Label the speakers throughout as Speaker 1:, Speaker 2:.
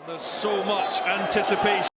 Speaker 1: There's so much anticipation.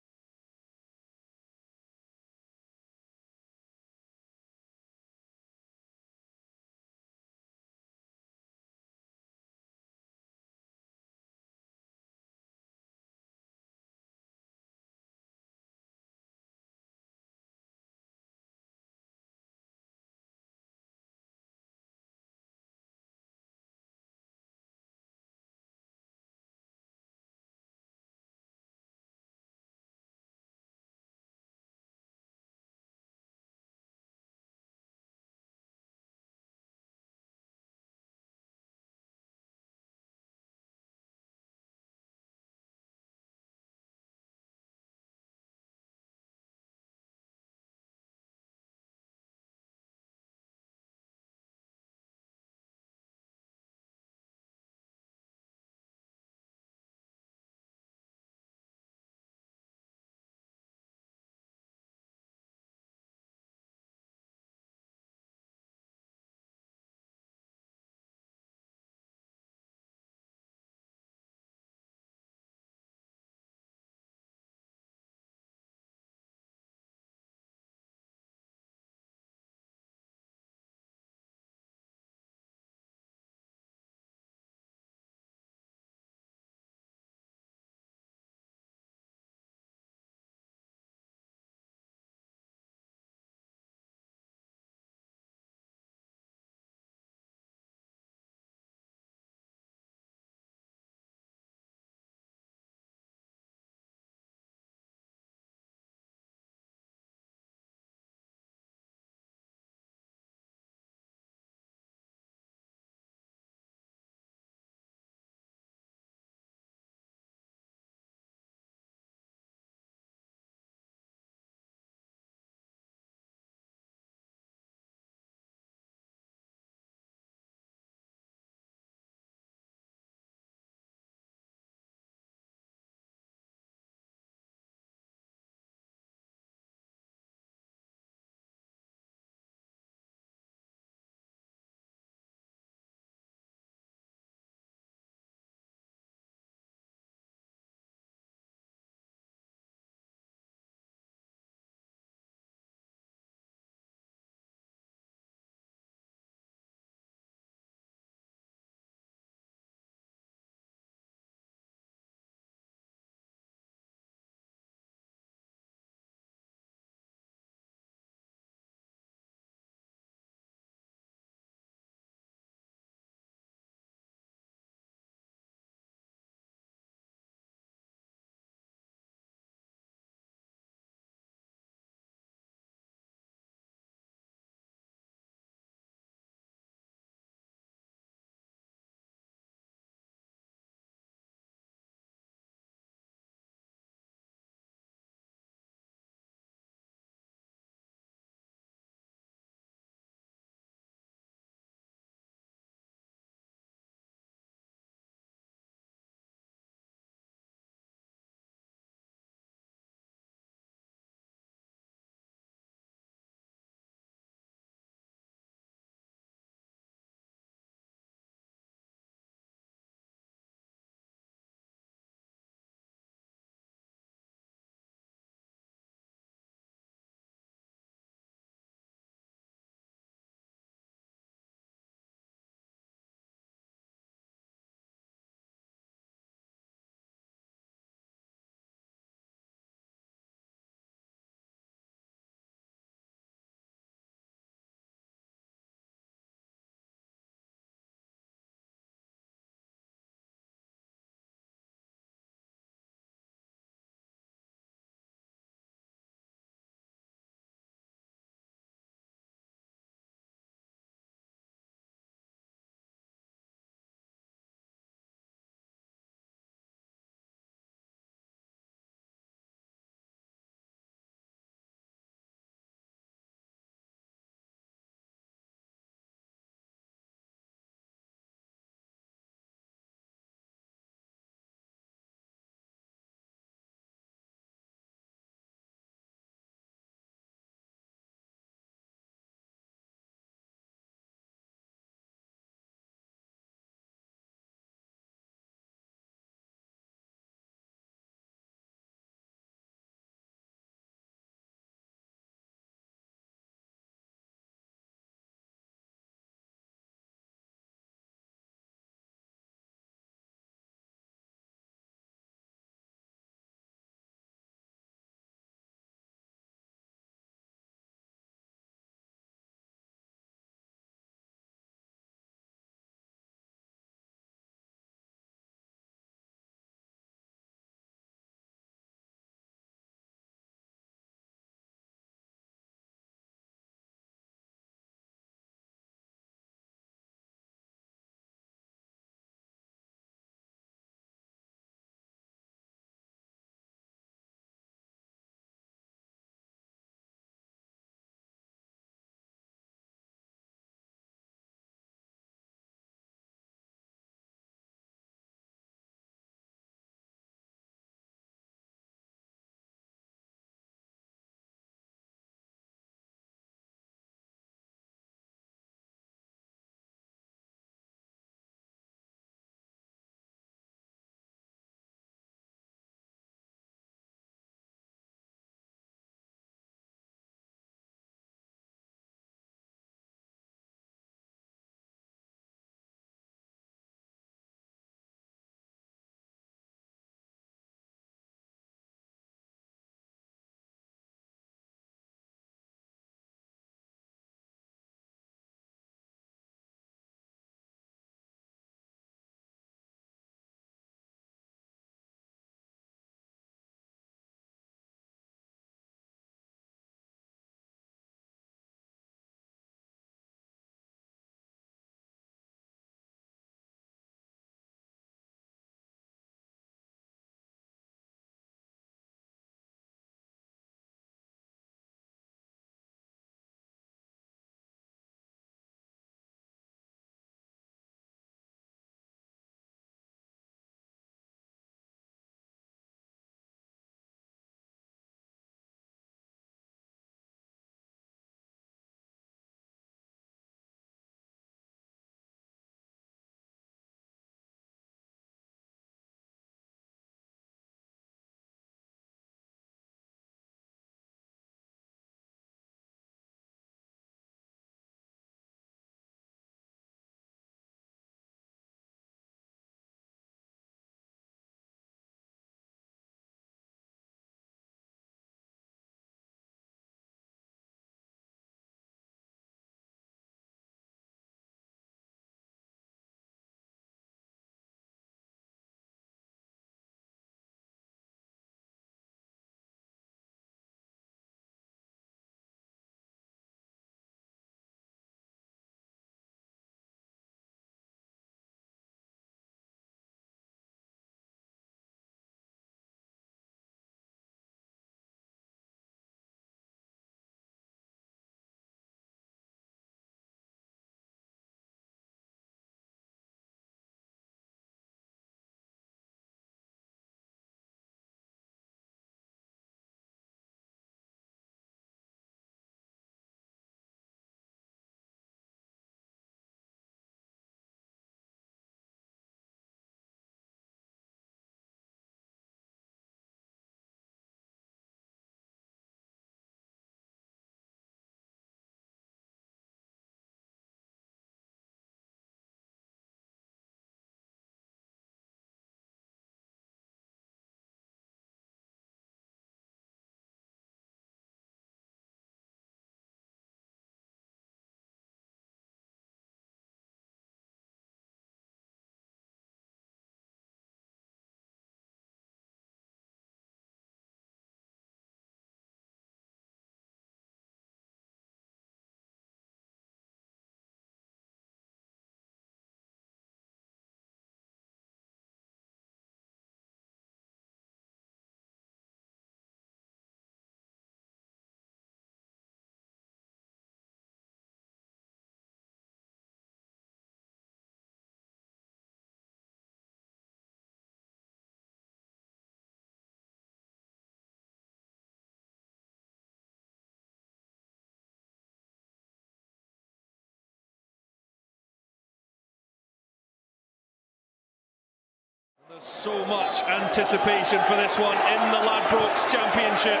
Speaker 1: So much anticipation for this one in the Ladbrokes Championship.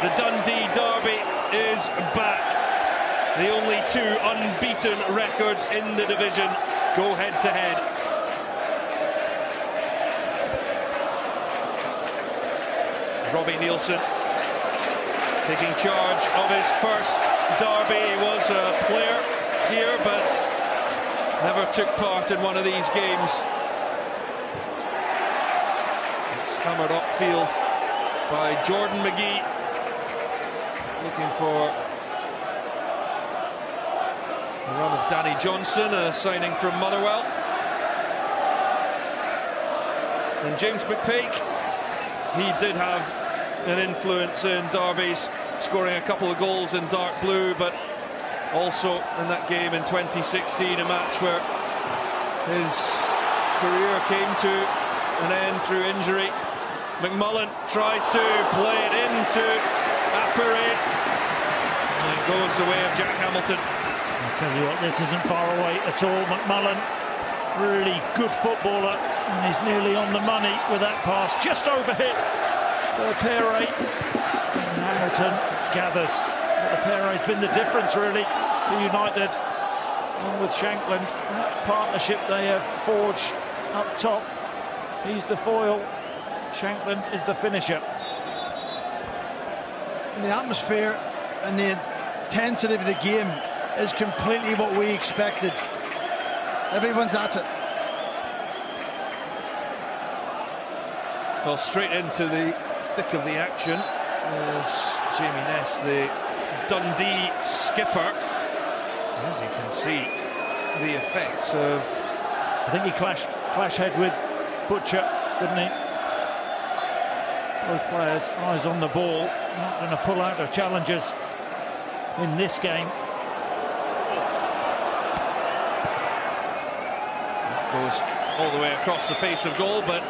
Speaker 1: The Dundee derby is back. The only two unbeaten records in the division go head to head. Robbie Neilson taking charge of his first derby. He was a player here, but never took part in one of these games. It's hammered upfield by Jordan McGee, looking for the run of Danny Johnson, a signing from Motherwell. And James McPake, he did have an influence in derbies, scoring a couple of goals in dark blue, but also in that game in 2016, a match where his career came to an end through injury. McMullen tries to play it into Apere, and it goes the way of Jack Hamilton.
Speaker 2: I'll tell you what, this isn't far away at all. McMullen, really good footballer, and he's nearly on the money with that pass, just overhit. Apere, and Hamilton gathers. Apere's been the difference really for United, along with Shankland. That partnership they have forged up top. He's the foil, Shankland is the finisher.
Speaker 3: And the atmosphere and the intensity of the game is completely what we expected. Everyone's at it.
Speaker 1: Well, straight into the thick of the action is Jamie Ness, the Dundee skipper. As you can see, the effects of...
Speaker 2: I think he clashed head with Butcher, didn't he? Both players, eyes on the ball, not going to pull out of challenges in this game.
Speaker 1: That goes all the way across the face of goal, but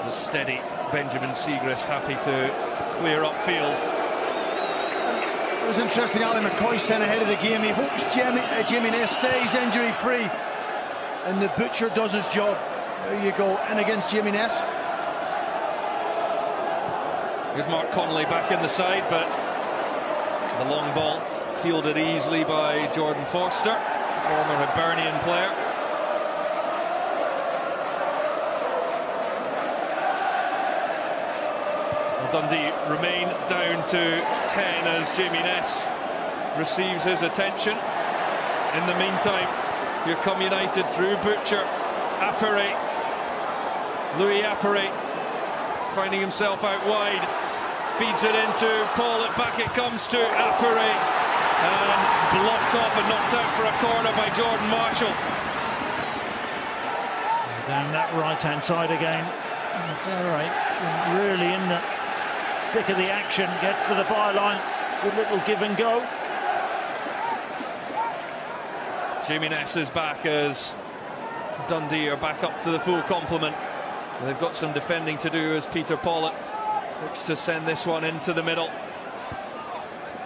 Speaker 1: the steady Benjamin Siegrist happy to clear upfield.
Speaker 3: It was interesting, Ali McCoy saying ahead of the game, he hopes Jamie Ness stays injury-free, and the Butcher does his job. There you go, in against Jamie Ness.
Speaker 1: Here's Mark Connolly back in the side, but the long ball fielded easily by Jordan Forster, former Hibernian player. Dundee remain down to 10 as Jamie Ness receives his attention. In the meantime, here come United through Butcher. Apere, Louis Apere, finding himself out wide, feeds it into Paul, back it comes to Apere, and blocked off and knocked out for a corner by Jordan Marshall.
Speaker 2: Down that right-hand side again. Apere really in the thick of the action, gets to the byline, good little give and go.
Speaker 1: Jamie Ness is back as Dundee are back up to the full complement. They've got some defending to do as Peter Pollitt looks to send this one into the middle.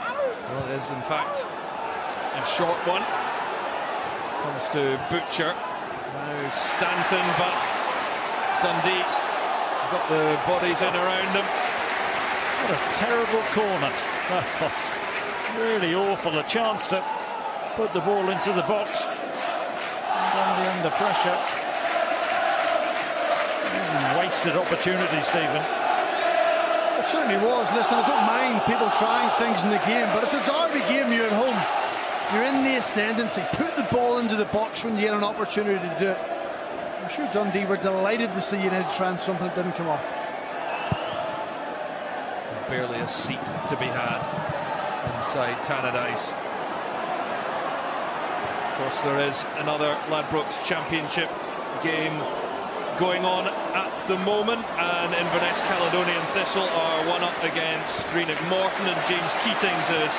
Speaker 1: Well, it is in fact a short one. Comes to Butcher. Now Stanton, but Dundee got the bodies in around them.
Speaker 2: What a terrible corner. Really awful. A chance to put the ball into the box. Dundee under pressure. Wasted opportunity, Stephen.
Speaker 3: It certainly was. Listen, I don't mind people trying things in the game, but it's a derby game, you're at home. You're in the ascendancy. Put the ball into the box when you get an opportunity to do it. I'm sure Dundee were delighted to see United try something that didn't come off.
Speaker 1: Barely a seat to be had inside Tannadice. Of course, there is another Ladbrokes Championship game going on at the moment, and Inverness Caledonian Thistle are one up against Greenock Morton, and James Keatings has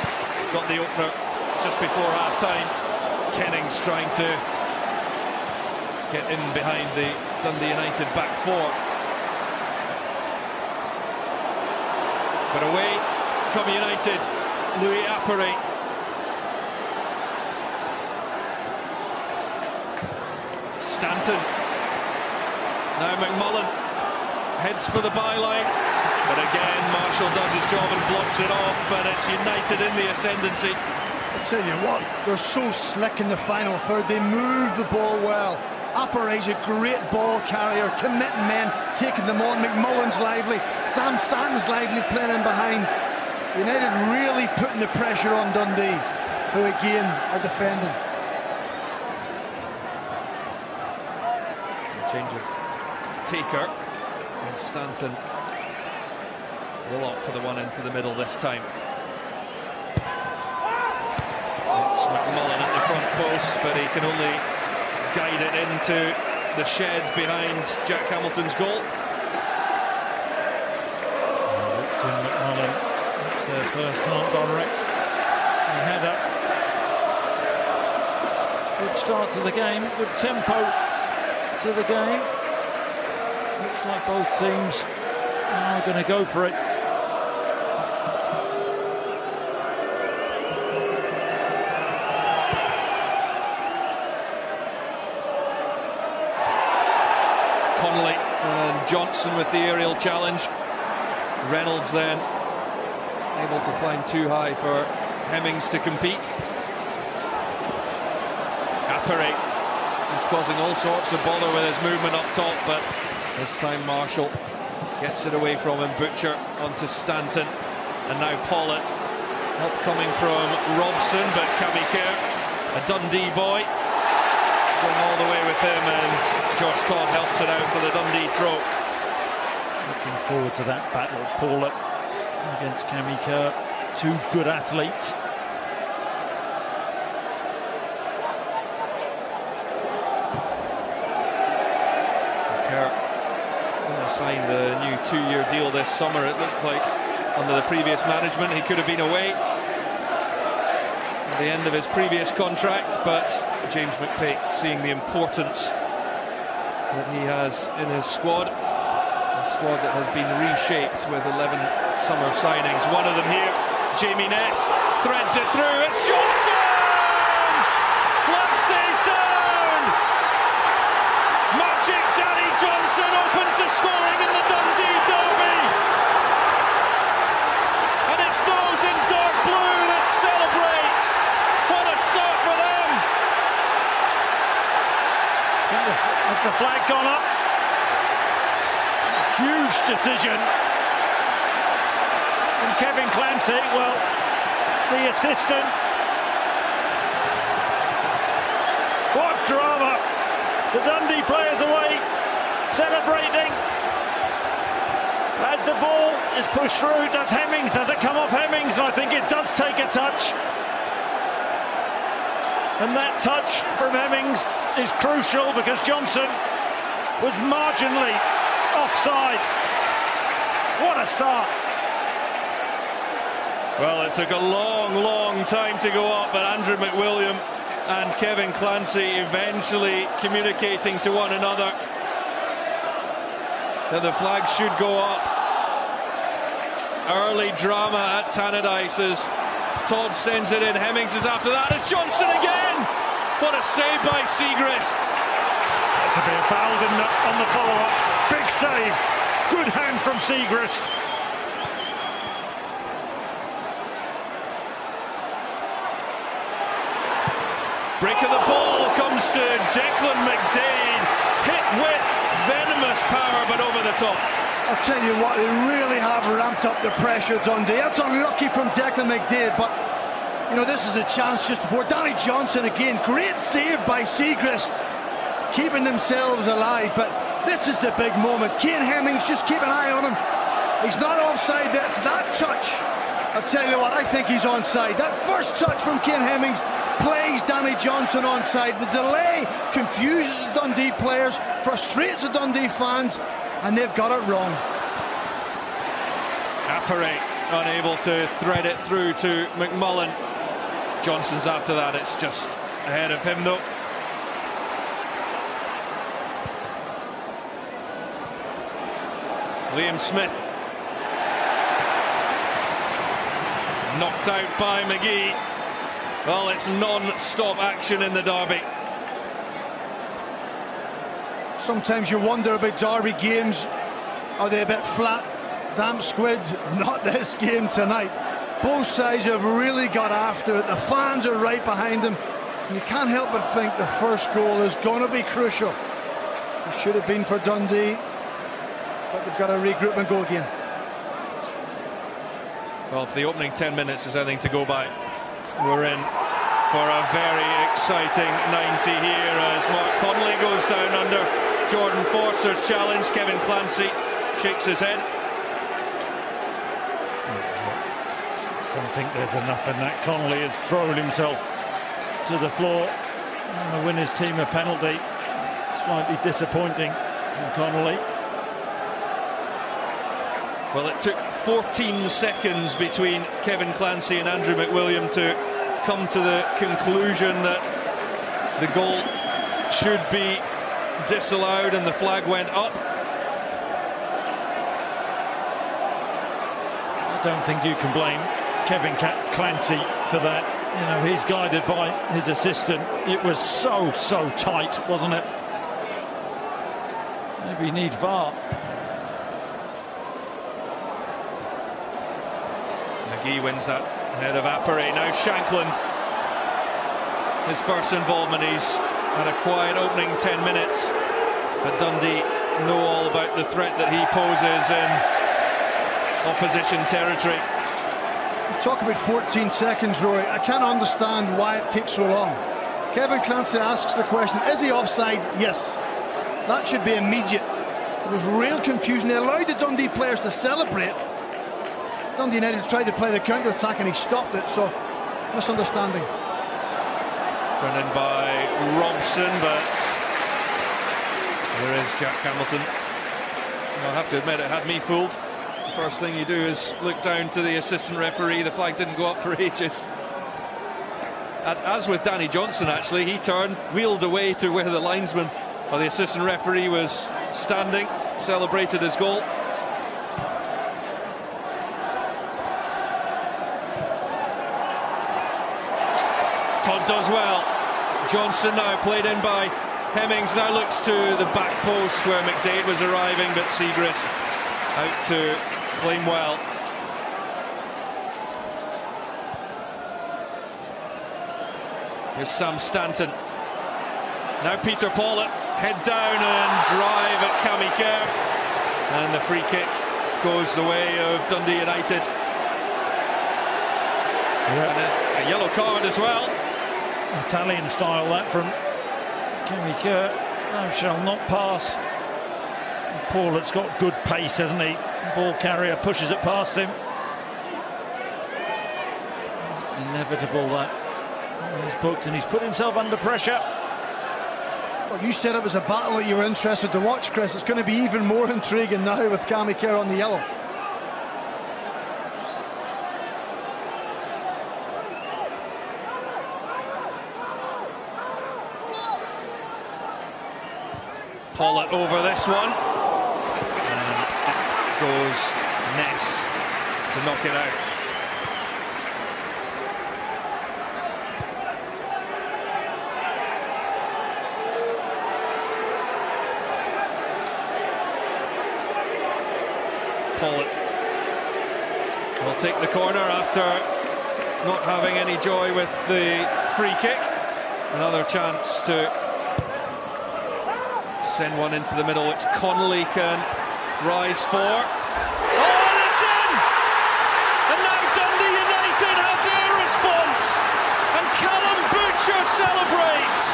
Speaker 1: got the opener just before half-time. Kennings trying to get in behind the Dundee United back four. But away come United. Louis Apere. Stanton. Now McMullen heads for the byline, but again Marshall does his job and blocks it off, but it's United in the ascendancy.
Speaker 3: I tell you what, they're so slick in the final third. They move the ball well. Appare's a great ball carrier, committing men, taking them on. McMullen's lively, Sam Stanton's lively, playing in behind. United really putting the pressure on Dundee, who again are defending.
Speaker 1: Change of taker, and Stanton will opt for the one into the middle this time. It's McMullen at the front post, but he can only guide it into the shed behind Jack Hamilton's goal.
Speaker 2: McMullen, it's their first non-direct header. Good start to the game, good tempo to the game. Looks like both teams are going to go for it.
Speaker 1: Connolly and Johnson with the aerial challenge. Reynolds then able to climb too high for Hemmings to compete. Appere is causing all sorts of bother with his movement up top, but this time Marshall gets it away from him. Butcher onto Stanton, and now Pollitt. Help coming from Robson, but Kamikir, a Dundee boy, going all the way with him, and Josh Todd helps it out for the Dundee throw.
Speaker 2: Looking forward to that battle. Pollitt against Kamikir, two good athletes.
Speaker 1: Signed a new 2-year deal this summer. It looked like under the previous management he could have been away at the end of his previous contract, but James McPake, seeing the importance that he has in his squad, a squad that has been reshaped with 11 summer signings. One of them here, Jamie Ness, threads it through. It's Johnson! Flag stays down! Magic Danny Johnson opens the scoring in the Dundee derby, and it's those in dark blue that celebrate. What a start for them!
Speaker 2: Has the flag gone up? Huge decision from Kevin Clancy. Well, the assistant. What drama! The Dundee players away, celebrating as the ball is pushed through. Does Hemmings, does it come off Hemmings? I think it does take a touch, and that touch from Hemmings is crucial because Johnson was marginally offside. What a start.
Speaker 1: Well, it took a long time to go up, but Andrew McWilliam and Kevin Clancy eventually communicating to one another that the flag should go up. Early drama at Tannadice as Todd sends it in. Hemmings is after that. It's Johnson again! What a save by Siegrist.
Speaker 2: To be fouled on the follow-up. Big save. Good hand from Siegrist.
Speaker 1: Break of the ball comes to Declan McDade, hit with venomous power but over the top.
Speaker 3: I'll tell you what, they really have ramped up the pressure, Dundee. That's unlucky from Declan McDade, but you know, this is a chance just before. Danny Johnson again, great save by Siegrist, keeping themselves alive, but this is the big moment. Kane Hemmings, just keep an eye on him. He's not offside, that's that touch. I'll tell you what, I think he's onside. That first touch from Kane Hemmings plays Danny Johnson onside. The delay confuses Dundee players, frustrates the Dundee fans, and they've got it wrong.
Speaker 1: Appere unable to thread it through to McMullen. Johnson's after that, it's just ahead of him though. Liam Smith knocked out by McGee. Well, it's non-stop action in the derby.
Speaker 3: Sometimes you wonder about derby games. Are they a bit flat? Damp squid? Not this game tonight. Both sides have really got after it. The fans are right behind them. You can't help but think the first goal is going to be crucial. It should have been for Dundee, but they've got to regroup and go again.
Speaker 1: Well, if the opening 10 minutes is anything to go by, we're in for a very exciting 90 here as Mark Connolly goes down under Jordan Forster's challenge. Kevin Clancy shakes his head.
Speaker 2: I don't think there's enough in that. Connolly has thrown himself to the floor and the winner's team a penalty. Slightly disappointing from Connolly.
Speaker 1: Well, it took 14 seconds between Kevin Clancy and Andrew McWilliam to come to the conclusion that the goal should be disallowed, and the flag went up.
Speaker 2: I don't think you can blame Kevin Clancy for that. You know, he's guided by his assistant. It was so tight, wasn't it? Maybe you need VAR.
Speaker 1: McGee wins that ahead of Apare. Now Shankland, his first involvement. He's had a quiet opening 10 minutes, but Dundee know all about the threat that he poses in opposition territory.
Speaker 3: You talk about 14 seconds, Roy. I can't understand why it takes so long. Kevin Clancy asks the question, is he offside? Yes. That should be immediate. There was real confusion. They allowed the Dundee players to celebrate. Dundee United tried to play the counter-attack and he stopped it, so misunderstanding.
Speaker 1: Turned in by Robson, but there is Jack Hamilton. I'll have to admit, it had me fooled. The first thing you do is look down to the assistant referee. The flag didn't go up for ages. As with Danny Johnson, actually, he turned, wheeled away to where the linesman or the assistant referee was standing, celebrated his goal. Todd does well. Johnson now played in by Hemmings, now looks to the back post where McDade was arriving, but Segrist out to claim well. Here's Sam Stanton. Now Peter Pawlett, head down and drive at Cammy Kerr. And the free kick goes the way of Dundee United. And a yellow card as well.
Speaker 2: Italian style that from Cammy Kerr. Thou shall not pass. Paulett's got good pace, hasn't he? Ball carrier pushes it past him. Inevitable that. He's booked and he's put himself under pressure.
Speaker 3: Well, you said it was a battle that you were interested to watch, Chris. It's going to be even more intriguing now with Cammy Kerr on the yellow.
Speaker 1: Pawlett over this one. And it goes Ness to knock it out. Pawlett will take the corner after not having any joy with the free kick. Another chance to send one into the middle, which Connolly can rise for. Oh, and it's in! And now Dundee United have their response, and Callum Butcher celebrates.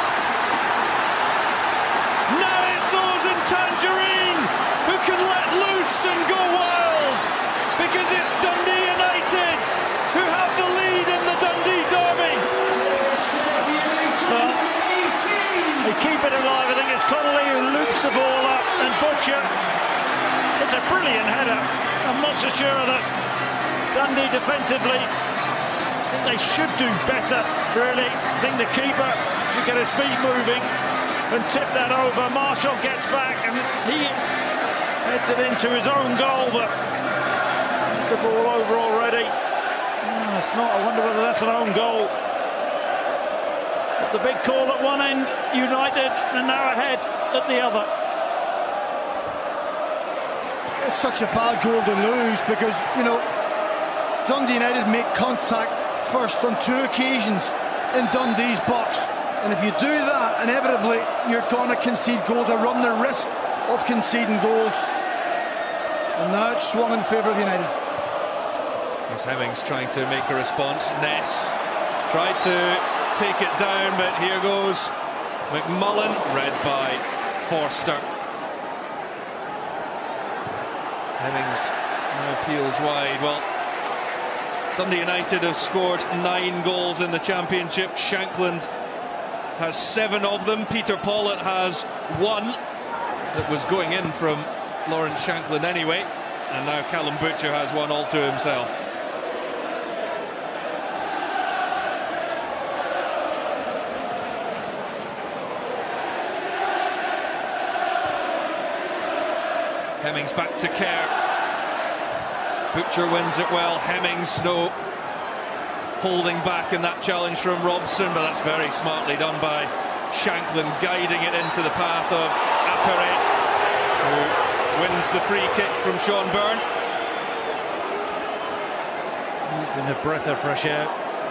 Speaker 1: Now it's those in Tangerine who can let loose and go wild, because it's Dundee United who have the lead in the Dundee derby.
Speaker 2: Well, they keep it alive. I think it's Connolly who loops the ball up, and Butcher. It's a brilliant header. I'm not so sure that Dundee defensively, I think they should do better, really. I think the keeper should get his feet moving and tip that over. Marshall gets back and he heads it into his own goal, but it's the ball over already. No, it's not. I wonder whether that's an own goal. But the big call at one end, United, and now ahead at the other.
Speaker 3: it's such a bad goal to lose because, you know, Dundee United make contact first on 2 occasions in Dundee's box. And if you do that, inevitably, you're going to concede goals or run the risk of conceding goals. And now it's swung in favour of United.
Speaker 1: Here's Hemmings trying to make a response. Ness tried to take it down, but here goes McMullen, read by Forster. Hemmings now peels wide. Well, Dundee United have scored 9 goals in the Championship. Shankland has 7 of them. Peter Pawlett has 1 that was going in from Lawrence Shankland anyway. And now Callum Butcher has 1 all to himself. Hemmings back to Kerr. Butcher wins it well. Hemmings, no holding back in that challenge from Robson, but that's very smartly done by Shankland, guiding it into the path of Appere, who wins the free kick from Sean Byrne.
Speaker 2: He's been a breath of fresh air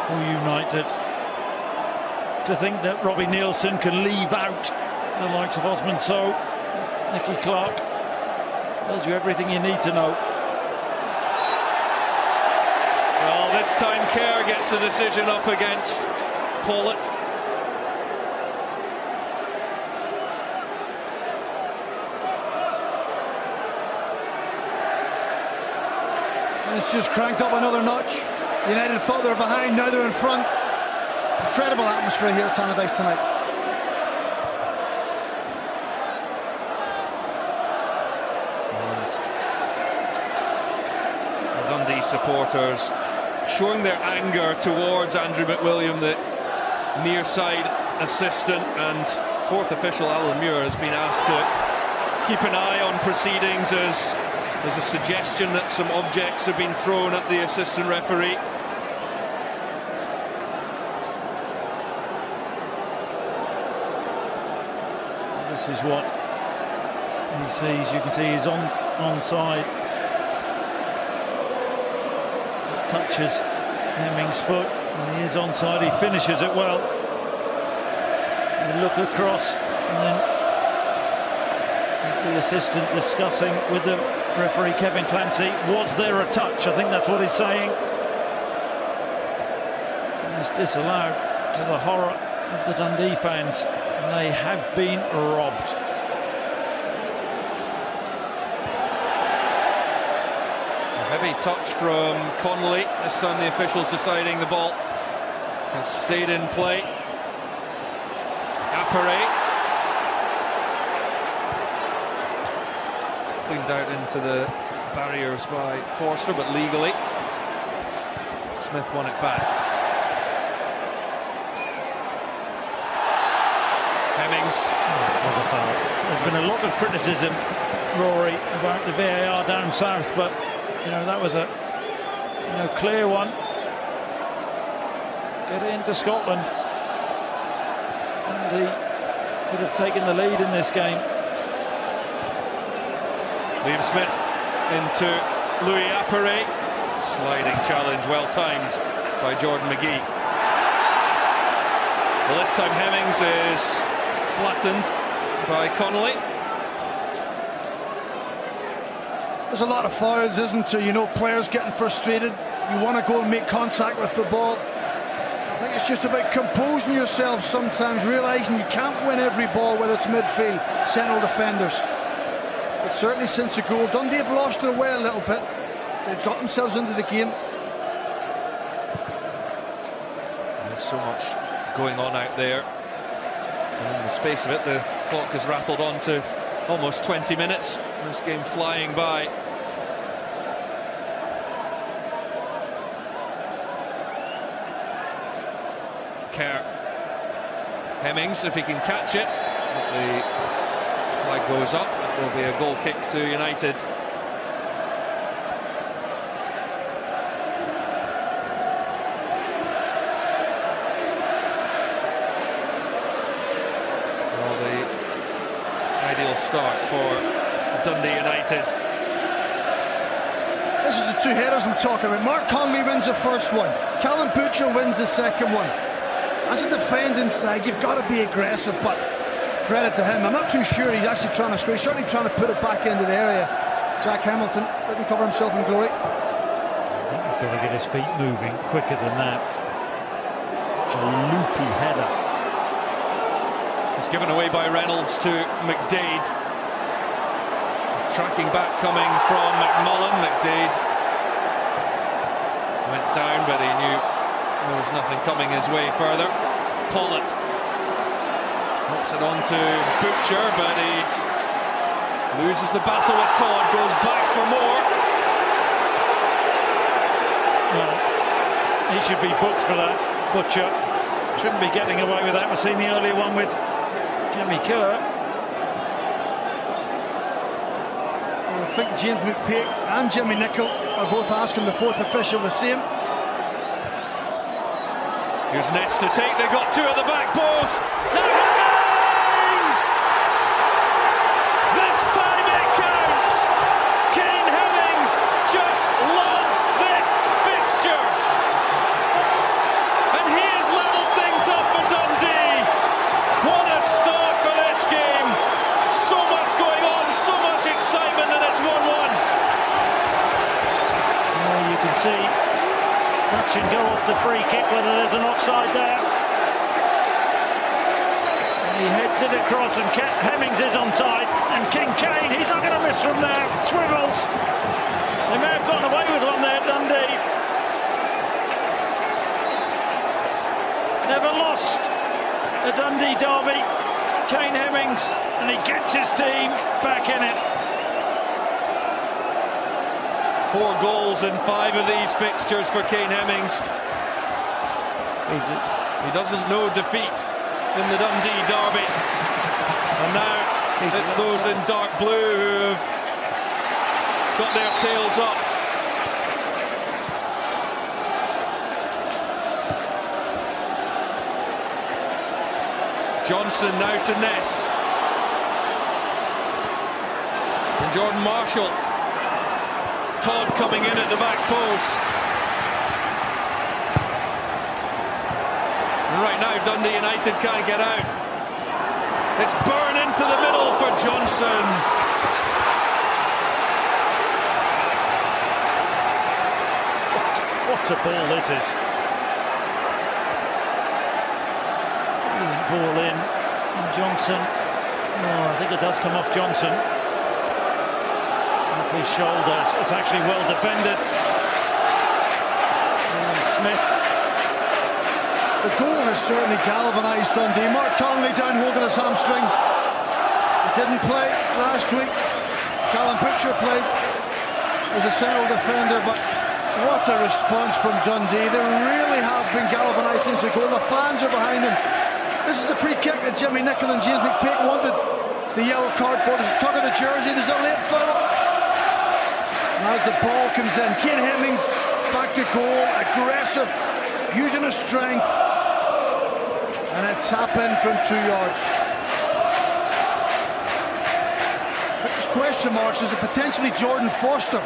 Speaker 2: for United. To think that Robbie Neilson can leave out the likes of Osman Sow, Nicky Clark, tells you everything you need to know.
Speaker 1: Well, this time Kerr gets the decision up against Pawlett.
Speaker 3: And it's just cranked up another notch. United thought they were behind, now they're in front. Incredible atmosphere here at MATCHDAYS tonight.
Speaker 1: Dundee supporters showing their anger towards Andrew McWilliam, the near side assistant, and 4th official Alan Muir has been asked to keep an eye on proceedings as there's a suggestion that some objects have been thrown at the assistant referee.
Speaker 2: This is what he sees. You can see he's onside. Touches Hemmings' foot, and he is onside. He finishes it well. You look across, and then there's the assistant discussing with the referee Kevin Clancy, was there a touch? I think that's what he's saying. And it's disallowed, to the horror of the Dundee fans, and they have been robbed.
Speaker 1: Heavy touch from Connolly. This time the officials deciding the ball has stayed in play. Appere cleaned out into the barriers by Forster, but legally. Smith won it back. Hemmings.
Speaker 2: Was a foul. There's been a lot of criticism, Rory, about the VAR down south, but you know, that was a clear one. Get it into Scotland. And he could have taken the lead in this game.
Speaker 1: Liam Smith into Louis Appere. Sliding challenge, well timed by Jordan McGee. Well, this time Hemmings is flattened by Connolly.
Speaker 3: There's a lot of fouls, isn't there? You know, players getting frustrated. You want to go and make contact with the ball. I think it's just about composing yourself sometimes, realising you can't win every ball, whether it's midfield, central defenders. But certainly since the goal, Dundee have lost their way a little bit. They've got themselves into the game.
Speaker 1: There's so much going on out there. And in the space of it, the clock has rattled on to almost 20 minutes. This game flying by. Kerr. Hemmings, if he can catch it. The flag goes up. It will be a goal kick to United. Well, the ideal start for Dundee United.
Speaker 3: this is the two headers I'm talking about. Mark Conley wins the first one. Callum Butcher wins the second one. As a defending side, you've got to be aggressive, but credit to him. I'm not too sure he's actually trying to score. He's certainly trying to put it back into the area. Jack Hamilton didn't cover himself in glory.
Speaker 2: I think he's got to get his feet moving quicker than that. A loopy header.
Speaker 1: It's given away by Reynolds to McDade. Tracking back coming from McMullen. McDade went down, but he knew there was nothing coming his way further. Pollitt hops it on to Butcher, but he loses the battle with Todd, goes back for more.
Speaker 2: Well, he should be booked for that. Butcher shouldn't be getting away with that. We've seen the earlier one with Jimmy Kerr.
Speaker 3: I think James McPake and Jimmy Nicholl are both asking the fourth official the same.
Speaker 1: Here's Nets to take, they got two at the back post. Now Hemmings! This time it counts! Kane Hemmings just loves this fixture. And he has levelled things up for Dundee. What a start for this game. So much going on, so much excitement, and it's 1-1.
Speaker 2: Well, you can see touch and go off the free kick, whether there's an offside there. And he heads it across, and Hemmings is onside. And King Kane, he's not going to miss from there. Swivels. They may have gotten away with one there, Dundee. Never lost a Dundee derby. Kane Hemmings, and he gets his team back in it.
Speaker 1: 4 goals in 5 of these fixtures for Kane Hemmings. He doesn't know defeat in the Dundee derby. And now it's those in dark blue who have got their tails up. Johnson now to Ness. And Jordan Marshall. Todd coming in at the back post. And right now Dundee United can't get out. It's Byrne into the middle for Johnson.
Speaker 2: What a ball this is. Ball in. And Johnson. Oh, I think it does come off Johnson. His shoulders. It's actually well defended. And Smith.
Speaker 3: The goal has certainly galvanised Dundee. Mark Conley down holding his hamstring. He didn't play last week. Callum Butcher played as a central defender, but what a response from Dundee. They really have been galvanised since the goal. The fans are behind them. This is the free kick that Jimmy Nicholl and James McPake wanted the yellow card for. There's a tug of the jersey. There's a late foul. As the ball comes in, Kane Hemmings back to goal, aggressive, using his strength, and it's happened from 2 yards. There's question marks. Is it potentially Jordan Foster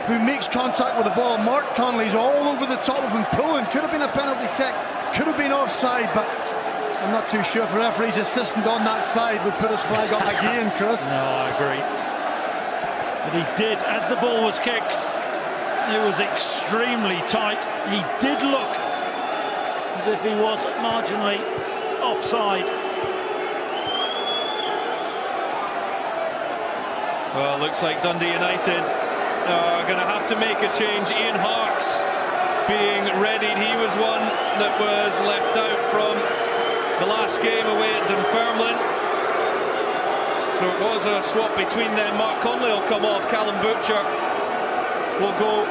Speaker 3: who makes contact with the ball? Mark Conley's all over the top of him, pulling. Could have been a penalty kick, could have been offside, but I'm not too sure if the referee's assistant on that side would put his flag up again, Chris.
Speaker 2: No, I agree. But he did, as the ball was kicked, it was extremely tight. He did look as if he was marginally offside.
Speaker 1: Well, looks like Dundee United are going to have to make a change. Ian Harkes being readied. He was one that was left out from the last game away at Dunfermline. So it was a swap between them. Mark Conley will come off. Callum Butcher will go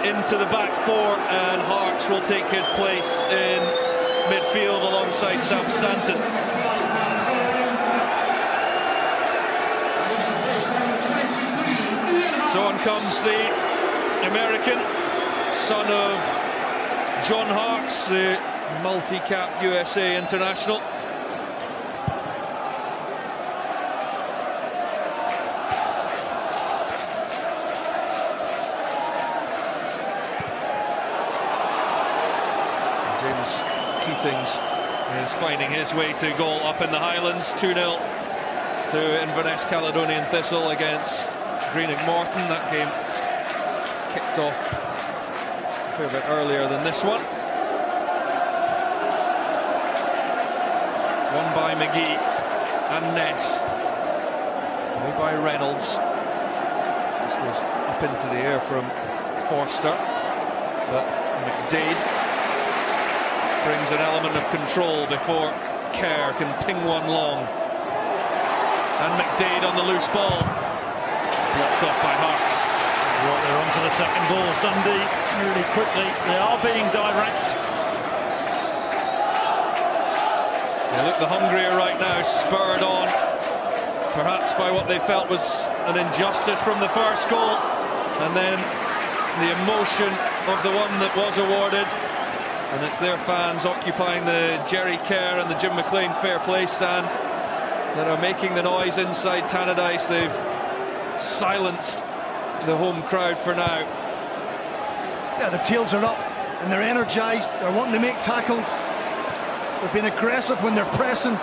Speaker 1: into the back 4, and Harkes will take his place in midfield alongside Sam Stanton. So on comes the American, son of John Harkes, the multi-cap USA international. Keatings is finding his way to goal up in the Highlands. 2-0 to Inverness Caledonian Thistle against Greenock Morton. That game kicked off a fair bit earlier than this one. Won by McGee and Ness. Away by Reynolds. This goes up into the air from Forster, but McDade brings an element of control before Kerr can ping one long. And McDade on the loose ball, blocked off by Hearts.
Speaker 2: Well, they're on to the second balls, Dundee, really quickly. They are being direct.
Speaker 1: They look the hungrier right now, spurred on perhaps by what they felt was an injustice from the first goal, and then the emotion of the one that was awarded. And it's their fans occupying the Jerry Kerr and the Jim McLean Fair Play stand that are making the noise inside Tannadice. They've silenced the home crowd for now.
Speaker 3: Yeah, the tails are up and they're energised. They're wanting to make tackles. They've been aggressive when they're pressing.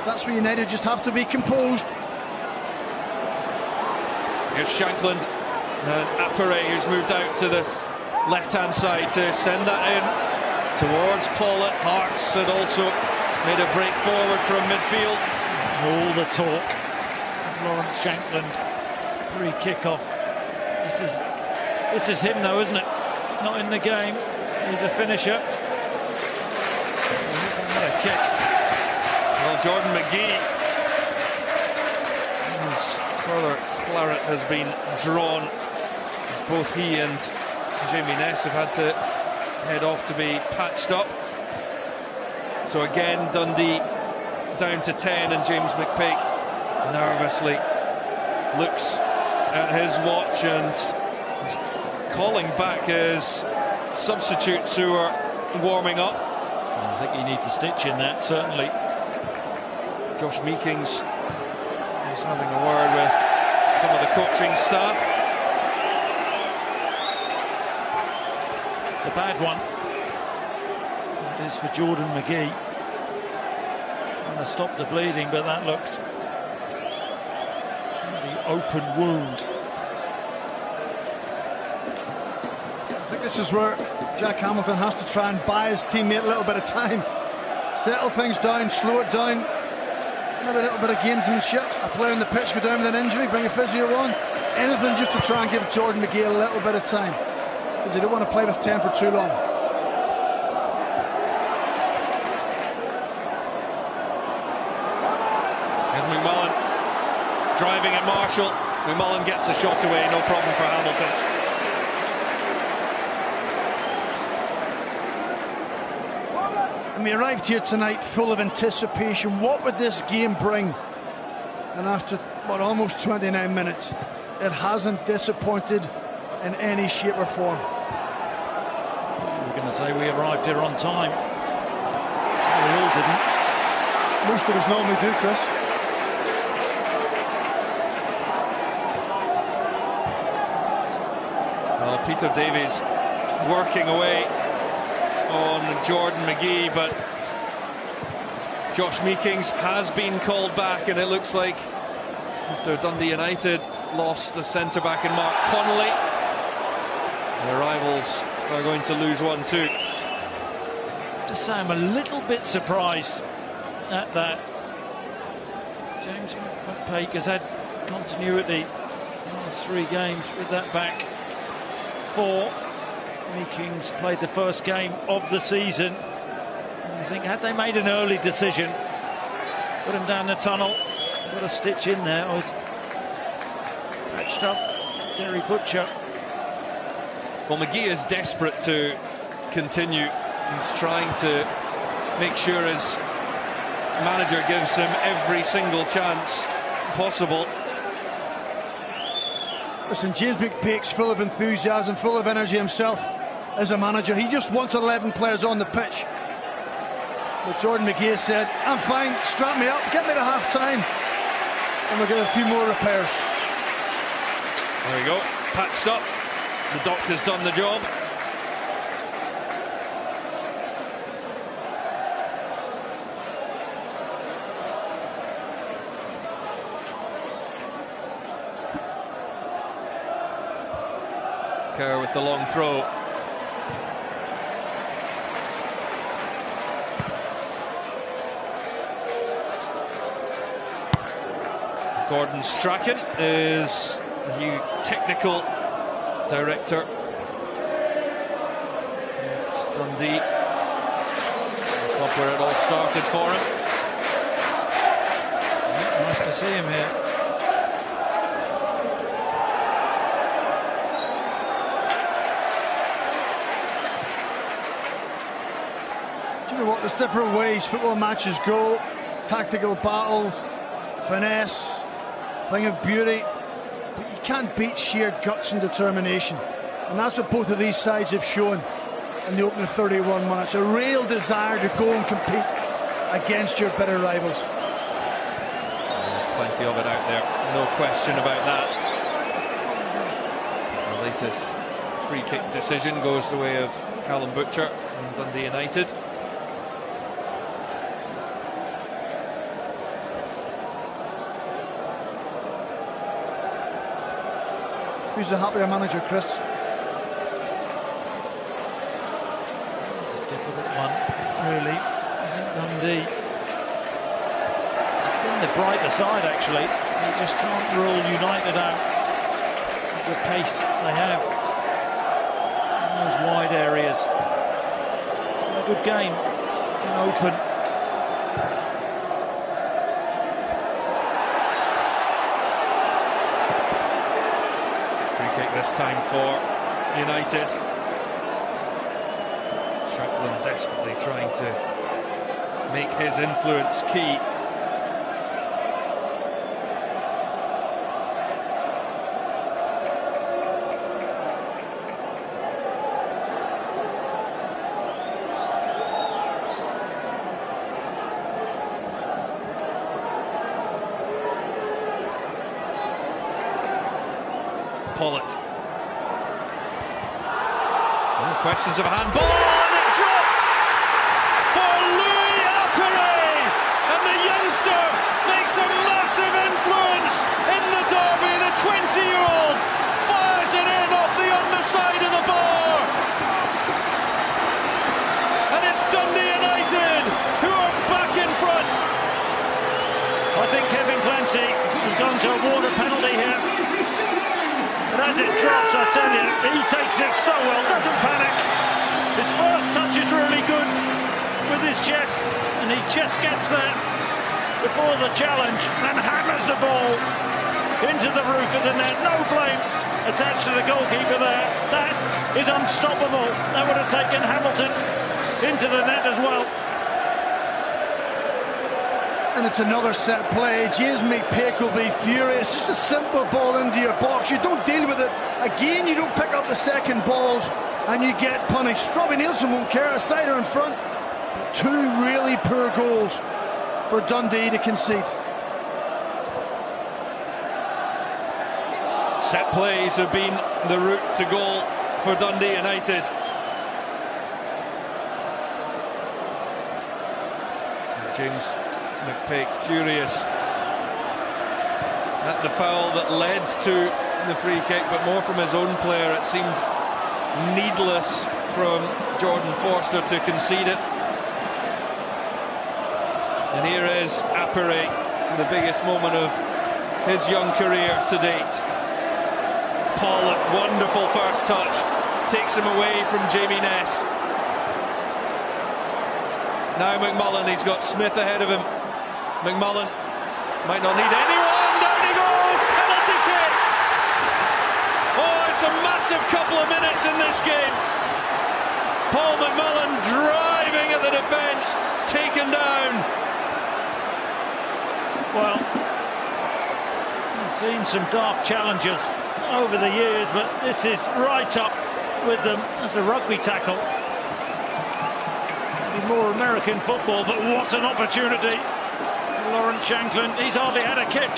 Speaker 3: That's where United just have to be composed.
Speaker 1: Here's Shankland and Appere, who's moved out to the left-hand side to send that in towards Paulett. Hearts had also made a break forward from midfield.
Speaker 2: All the talk. Lawrence Shankland, free kick-off. This is him though, isn't it? Not in the game. He's a finisher. What a kick.
Speaker 1: Well, Jordan McGee, whose further claret has been drawn. Both he and Jamie Ness have had to head off to be patched up. So again, Dundee down to 10, and James McPake nervously looks at his watch and calling back his substitutes who are warming up.
Speaker 2: I think he needs a stitch in that, certainly.
Speaker 1: Josh Meekings is having a word with some of the coaching staff.
Speaker 2: It's a bad one. It is for Jordan McGee. Trying to stop the bleeding, but that looked the open wound.
Speaker 3: I think this is where Jack Hamilton has to try and buy his teammate a little bit of time. Settle things down, slow it down. Maybe a little bit of gamesmanship. A player on the pitch go down with an injury, bring a physio on. Anything just to try and give Jordan McGee a little bit of time, because they don't want to play with 10 for too long.
Speaker 1: Here's McMullen driving at Marshall. McMullen gets the shot away, no problem for Hamilton.
Speaker 3: And we arrived here tonight full of anticipation. What would this game bring? And after, what, almost 29 minutes, it hasn't disappointed in any shape or form.
Speaker 2: We're going to say we arrived here on time. We all didn't.
Speaker 3: Most of us normally do, Chris.
Speaker 1: Well, Peter Davies working away on Jordan McGee, but Josh Meekings has been called back, and it looks like after Dundee United lost a centre-back in Mark Connolly, the rivals are going to lose 1-2.
Speaker 2: To say I'm a little bit surprised at that. James McPake has had continuity in the last 3 games with that back 4. Meekings played the first game of the season. And you think, had they made an early decision, put him down the tunnel, got a stitch in there, was patched up Terry Butcher.
Speaker 1: Well, McGee is desperate to continue. He's trying to make sure his manager gives him every single chance possible.
Speaker 3: Listen, James McPake's full of enthusiasm, full of energy himself as a manager. He just wants 11 players on the pitch. But Jordan McGee said, I'm fine, strap me up, get me to half-time, and we'll get a few more repairs.
Speaker 1: There we go, patched up. The doctor's done the job. Kerr with the long throw. Gordon Strachan is the new technical director at Dundee, the club where it all started for him.
Speaker 2: Nice to see him here.
Speaker 3: Do you know what? There's different ways football matches go. Tactical battles, finesse, thing of beauty, but you can't beat sheer guts and determination, and that's what both of these sides have shown in the opening 31 minutes. A real desire to go and compete against your bitter rivals.
Speaker 1: There's plenty of it out there, no question about that. The latest free kick decision goes the way of Callum Butcher and Dundee United.
Speaker 3: Who's the happier manager, Chris?
Speaker 2: It's a difficult one, really. I think Dundee in the brighter side, actually. You just can't rule United out. The pace they have in those wide areas. A good game, open.
Speaker 1: This time for United. Shankland desperately trying to make his influence key. Pollitt. Questions of a handball, and it drops for Louis Apere, and the youngster makes a massive influence in the derby. The 20-year-old fires it in off the underside of the bar, and it's Dundee United who are back in front.
Speaker 2: I think Kevin Clancy has gone to award a penalty here. But as it drops, I tell you, he takes it so well, doesn't panic. His first touch is really good with his chest, and he just gets there before the challenge and hammers the ball into the roof of the net. No blame attached to the goalkeeper there. That is unstoppable. That would have taken Hamilton into the net as well.
Speaker 3: And it's another set play. James McPake will be furious. Just a simple ball into your box. You don't deal with it. Again, you don't pick up the second balls and you get punished. Robbie Neilson won't care. A sider in front. But two really poor goals for Dundee to concede.
Speaker 1: Set plays have been the route to goal for Dundee United. And James McPake furious at the foul that led to the free kick, but more from his own player. It seemed needless from Jordan Forster to concede it. And here is Apere, the biggest moment of his young career to date. Pollitt, wonderful first touch, takes him away from Jamie Ness. Now McMullen, he's got Smith ahead of him. McMullen might not need anyone. Down he goes. Penalty kick. Oh, it's a massive couple of minutes in this game. Paul McMullen driving at the defence, taken down.
Speaker 2: Well, I've seen some dark challenges over the years, but this is right up with them as a rugby tackle. Maybe more American football, but what an opportunity. Lawrence Shankland, he's hardly had a kick.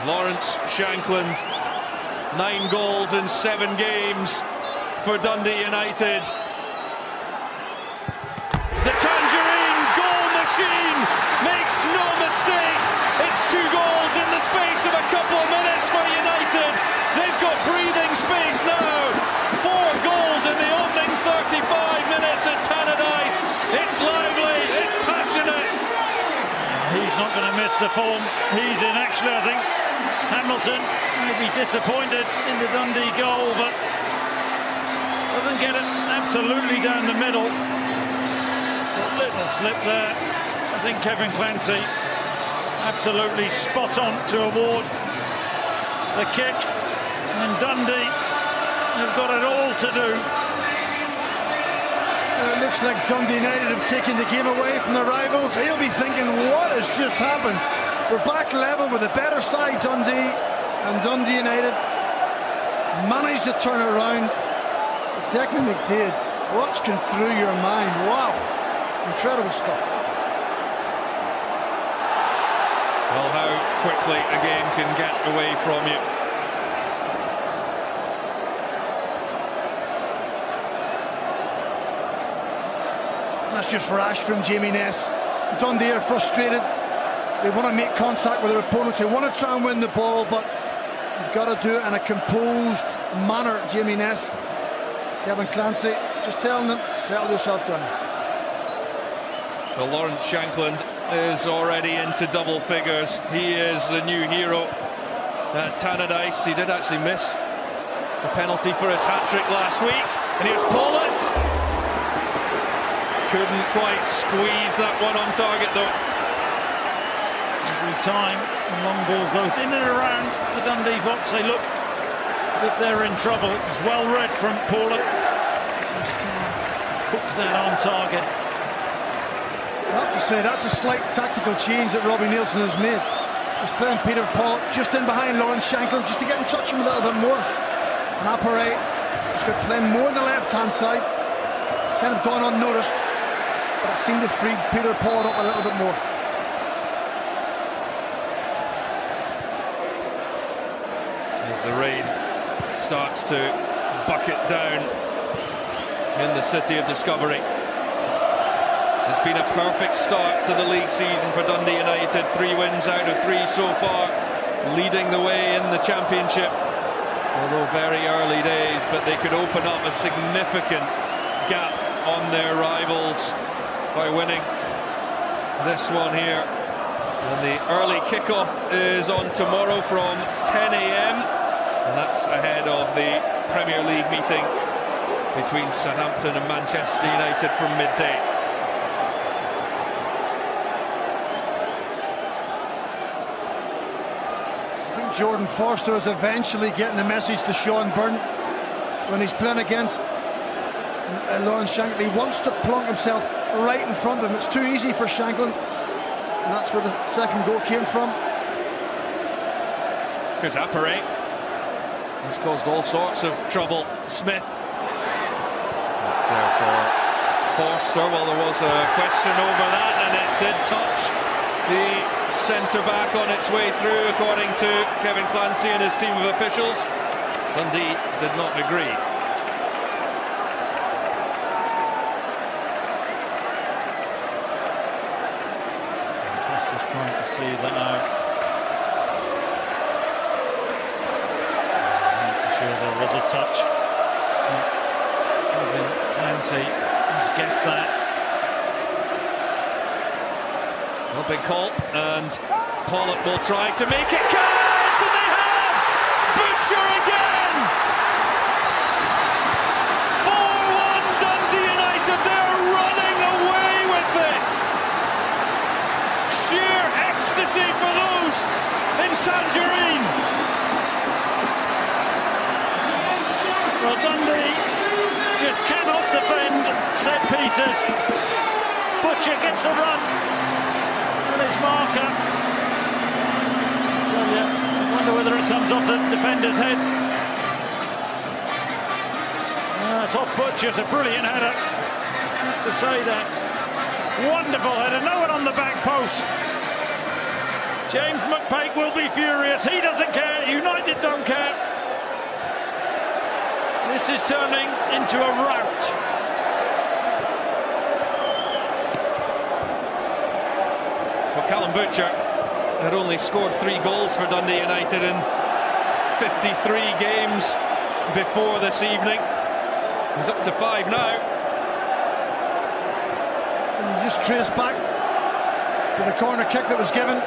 Speaker 1: Lawrence Shankland, 9 goals in 7 games for Dundee United. The Tangerine goal machine makes no mistake. It's 2 goals in the space of a couple of minutes for United.
Speaker 2: Dundee's not going to miss the form he's in. Actually, I think Hamilton may be disappointed in the Dundee goal, but doesn't get it absolutely down the middle. A little slip there. I think Kevin Clancy absolutely spot on to award the kick, and Dundee have got it all to do.
Speaker 3: It looks like Dundee United have taken the game away from their rivals. He'll be thinking, what has just happened? We're back level with a better side, Dundee, and Dundee United managed to turn it around. Declan McDaid, what's going through your mind? Wow, incredible stuff.
Speaker 1: Well, how quickly a game can get away from you.
Speaker 3: That's just rash from Jamie Ness. Dundee are frustrated. They want to make contact with their opponents. They want to try and win the ball, but you've got to do it in a composed manner, Jamie Ness. Kevin Clancy just telling them, settle yourself down.
Speaker 1: Well, Lawrence Shankland is already into double figures. He is the new hero at MATCHDAYS. He did actually miss the penalty for his hat-trick last week. And here's Pollitt. Couldn't quite squeeze that one on target, though.
Speaker 2: Every time the long ball goes in and around the Dundee box, they look as if they're in trouble. It's well read from Pollitt. Hooked that on target.
Speaker 3: I have to say, that's a slight tactical change that Robbie Neilson has made. He's playing Peter Pollitt just in behind Lawrence Shankland, just to get in touch with him a little bit more. And Appere has got playing more on the left-hand side. Kind of gone unnoticed. But it seemed to free Peter Pollitt up a little bit more.
Speaker 1: As the rain starts to bucket down in the city of Discovery. It's been a perfect start to the league season for Dundee United. 3 wins out of 3 so far, leading the way in the Championship. Although very early days, but they could open up a significant gap on their rivals by winning this one here. And the early kickoff is on tomorrow from 10 a.m. and that's ahead of the Premier League meeting between Southampton and Manchester United from midday.
Speaker 3: I think Jordan Forster is eventually getting the message to Sean Byrne when he's playing against Lawrence Shankland. He wants to plunk himself right in front of him. It's too easy for Shankland, and that's where the second goal came from.
Speaker 1: Here's Appere. He's caused all sorts of trouble. Smith. That's there for Forster. Well, there was a question over that, and it did touch the centre-back on its way through, according to Kevin Clancy and his team of officials. Dundee did not agree.
Speaker 2: Just trying to see that out. There was a touch. Kevin Clancy has guessed that.
Speaker 1: Well, big call, and Pollitt will try to make it count, and they have! Butcher again! 4-1 Dundee United, they're running away with this! Sheer ecstasy for those in Tangerine!
Speaker 2: Well, Dundee just cannot defend set pieces. Butcher gets a run on his marker. I tell you, I wonder whether it comes off the defender's head. It's off Butcher. It's a brilliant header. I have to say that. Wonderful header. No one on the back post. James McPake will be furious. He doesn't care. United don't care. This is turning into a rout.
Speaker 1: Well, Callum Butcher had only scored 3 goals for Dundee United in 53 games before this evening. He's up to 5 now.
Speaker 3: And you just trace back for the corner kick that was given.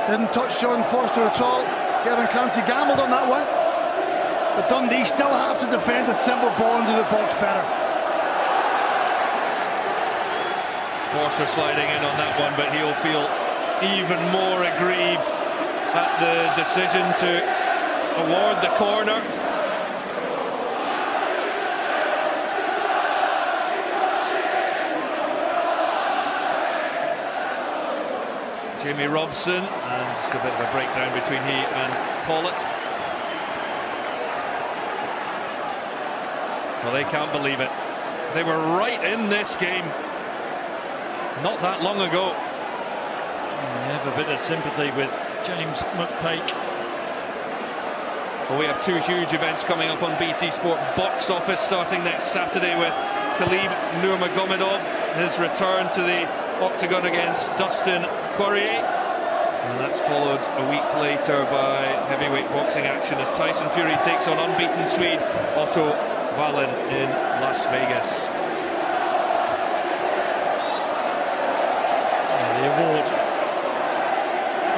Speaker 3: Didn't touch Jordan Forster at all. Kevin Clancy gambled on that one. But Dundee still have to defend a simple ball into the box better.
Speaker 1: Forster sliding in on that one, but he'll feel even more aggrieved at the decision to award the corner. Jamie Robson, and just a bit of a breakdown between he and Pollitt. Well, they can't believe it. They were right in this game not that long ago.
Speaker 2: I have a bit of sympathy with James McPake.
Speaker 1: Well, we have two huge events coming up on BT Sport Box Office, starting next Saturday with Khabib Nurmagomedov, his return to the octagon against Dustin Poirier, and that's followed a week later by heavyweight boxing action as Tyson Fury takes on unbeaten Swede Otto Wallin in Las Vegas.
Speaker 2: The award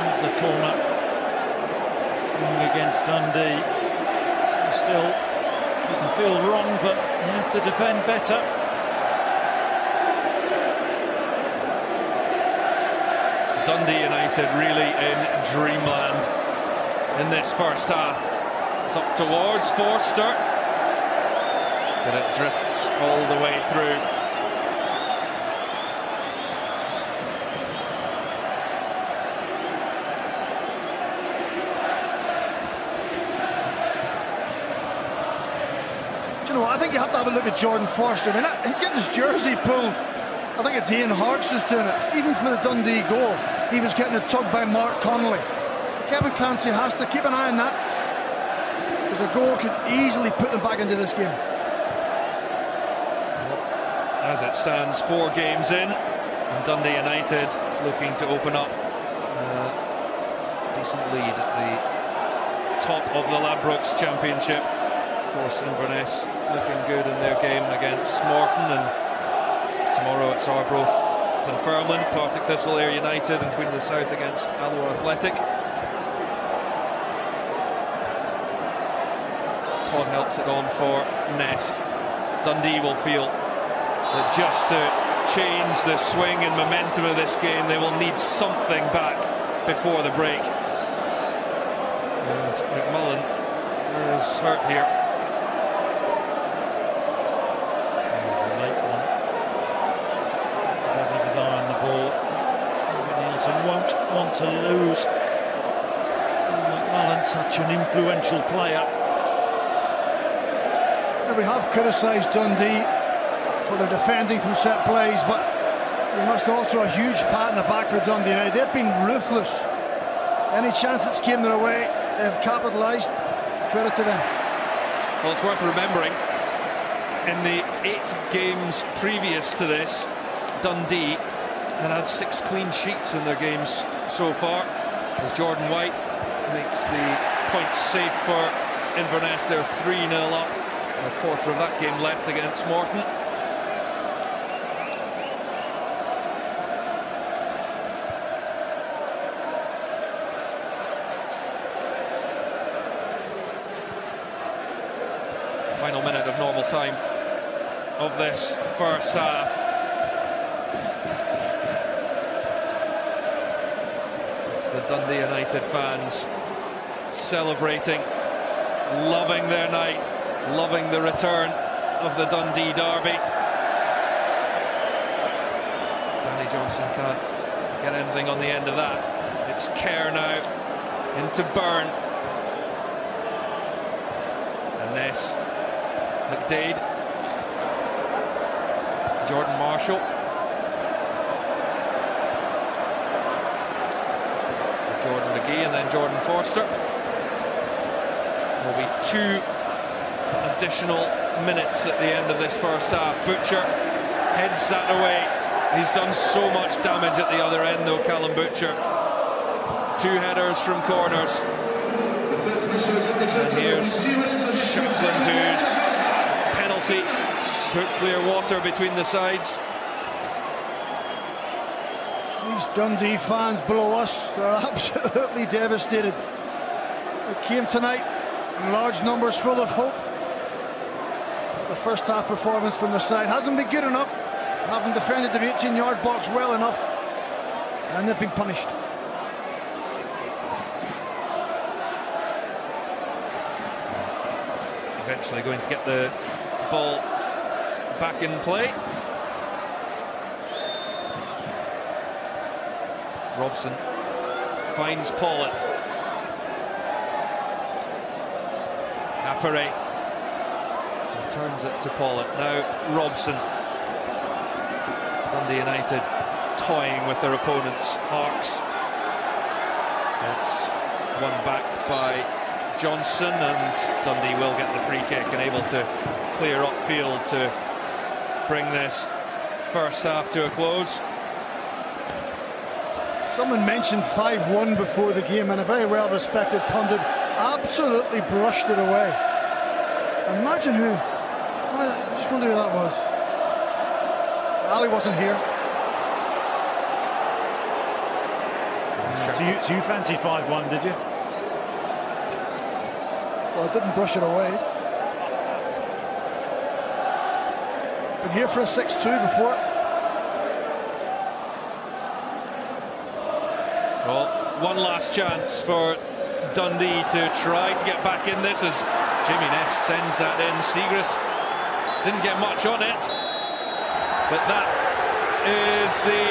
Speaker 2: of the corner against Dundee. Still, you can feel wrong, but you have to defend better.
Speaker 1: Dundee United really in dreamland in this first half. It's up towards Forster, but it drifts all the way through.
Speaker 3: Do you know what? I think you have to have a look at Jordan Forster. I mean, he's getting his jersey pulled. I think it's Ian Hart's just doing it. Even for the Dundee goal, he was getting it tugged by Mark Connolly. Kevin Clancy has to keep an eye on that, because a goal could easily put them back into this game.
Speaker 1: As it stands, 4 games in, and Dundee United looking to open up a decent lead at the top of the Ladbrokes Championship. Of course, Inverness looking good in their game against Morton, and tomorrow it's Arbroath, Dunfermline, Partick Thistle, Ayr United, and Queen of the South against Alloa Athletic. Todd helps it on for Ness. Dundee will feel that just to change the swing and momentum of this game, they will need something back before the break. And McMullen is hurt here.
Speaker 2: Won't want to lose. McMullen, such an influential player.
Speaker 3: Now, we have criticised Dundee for their defending from set plays, but we must also a huge pat in the back for Dundee United. They've been ruthless. Any chance that's came their way, they've capitalised. Credit to them.
Speaker 1: Well, it's worth remembering, in the 8 games previous to this, Dundee had 6 clean sheets in their games so far, as Jordan White makes the points safe for Inverness. They're 3-0 up, a quarter of that game left against Morton. Final minute of normal time of this first half. The Dundee United fans celebrating, loving their night, loving the return of the Dundee derby. Danny Johnson can't get anything on the end of that. It's Kerr now into Byrne. And Ness, McDade, Jordan Marshall. Jordan McGee and then Jordan Forster. Will be 2 additional minutes at the end of this first half. Butcher heads that away. He's done so much damage at the other end though, Callum Butcher. 2 headers from corners. And here's Shapland, whose penalty put clear water between the sides.
Speaker 3: These Dundee fans below us, they're absolutely devastated. They came tonight in large numbers, full of hope. The first half performance from the side hasn't been good enough. Haven't defended the 18-yard box well enough, and they've been punished.
Speaker 1: Eventually going to get the ball back in play. Robson finds Pollitt. Appere returns it to Pollitt. Now Robson. Dundee United toying with their opponents. Harks. It's won back by Johnson, and Dundee will get the free kick and able to clear upfield to bring this first half to a close.
Speaker 3: Someone mentioned 5-1 before the game, and a very well-respected pundit absolutely brushed it away. Imagine who. I just wonder who that was. Ali wasn't here.
Speaker 2: So you fancied 5-1, did you?
Speaker 3: Well, I didn't brush it away. Been here for a 6-2 before.
Speaker 1: Well, one last chance for Dundee to try to get back in this as Jamie Ness sends that in. Siegrist didn't get much on it, but that is the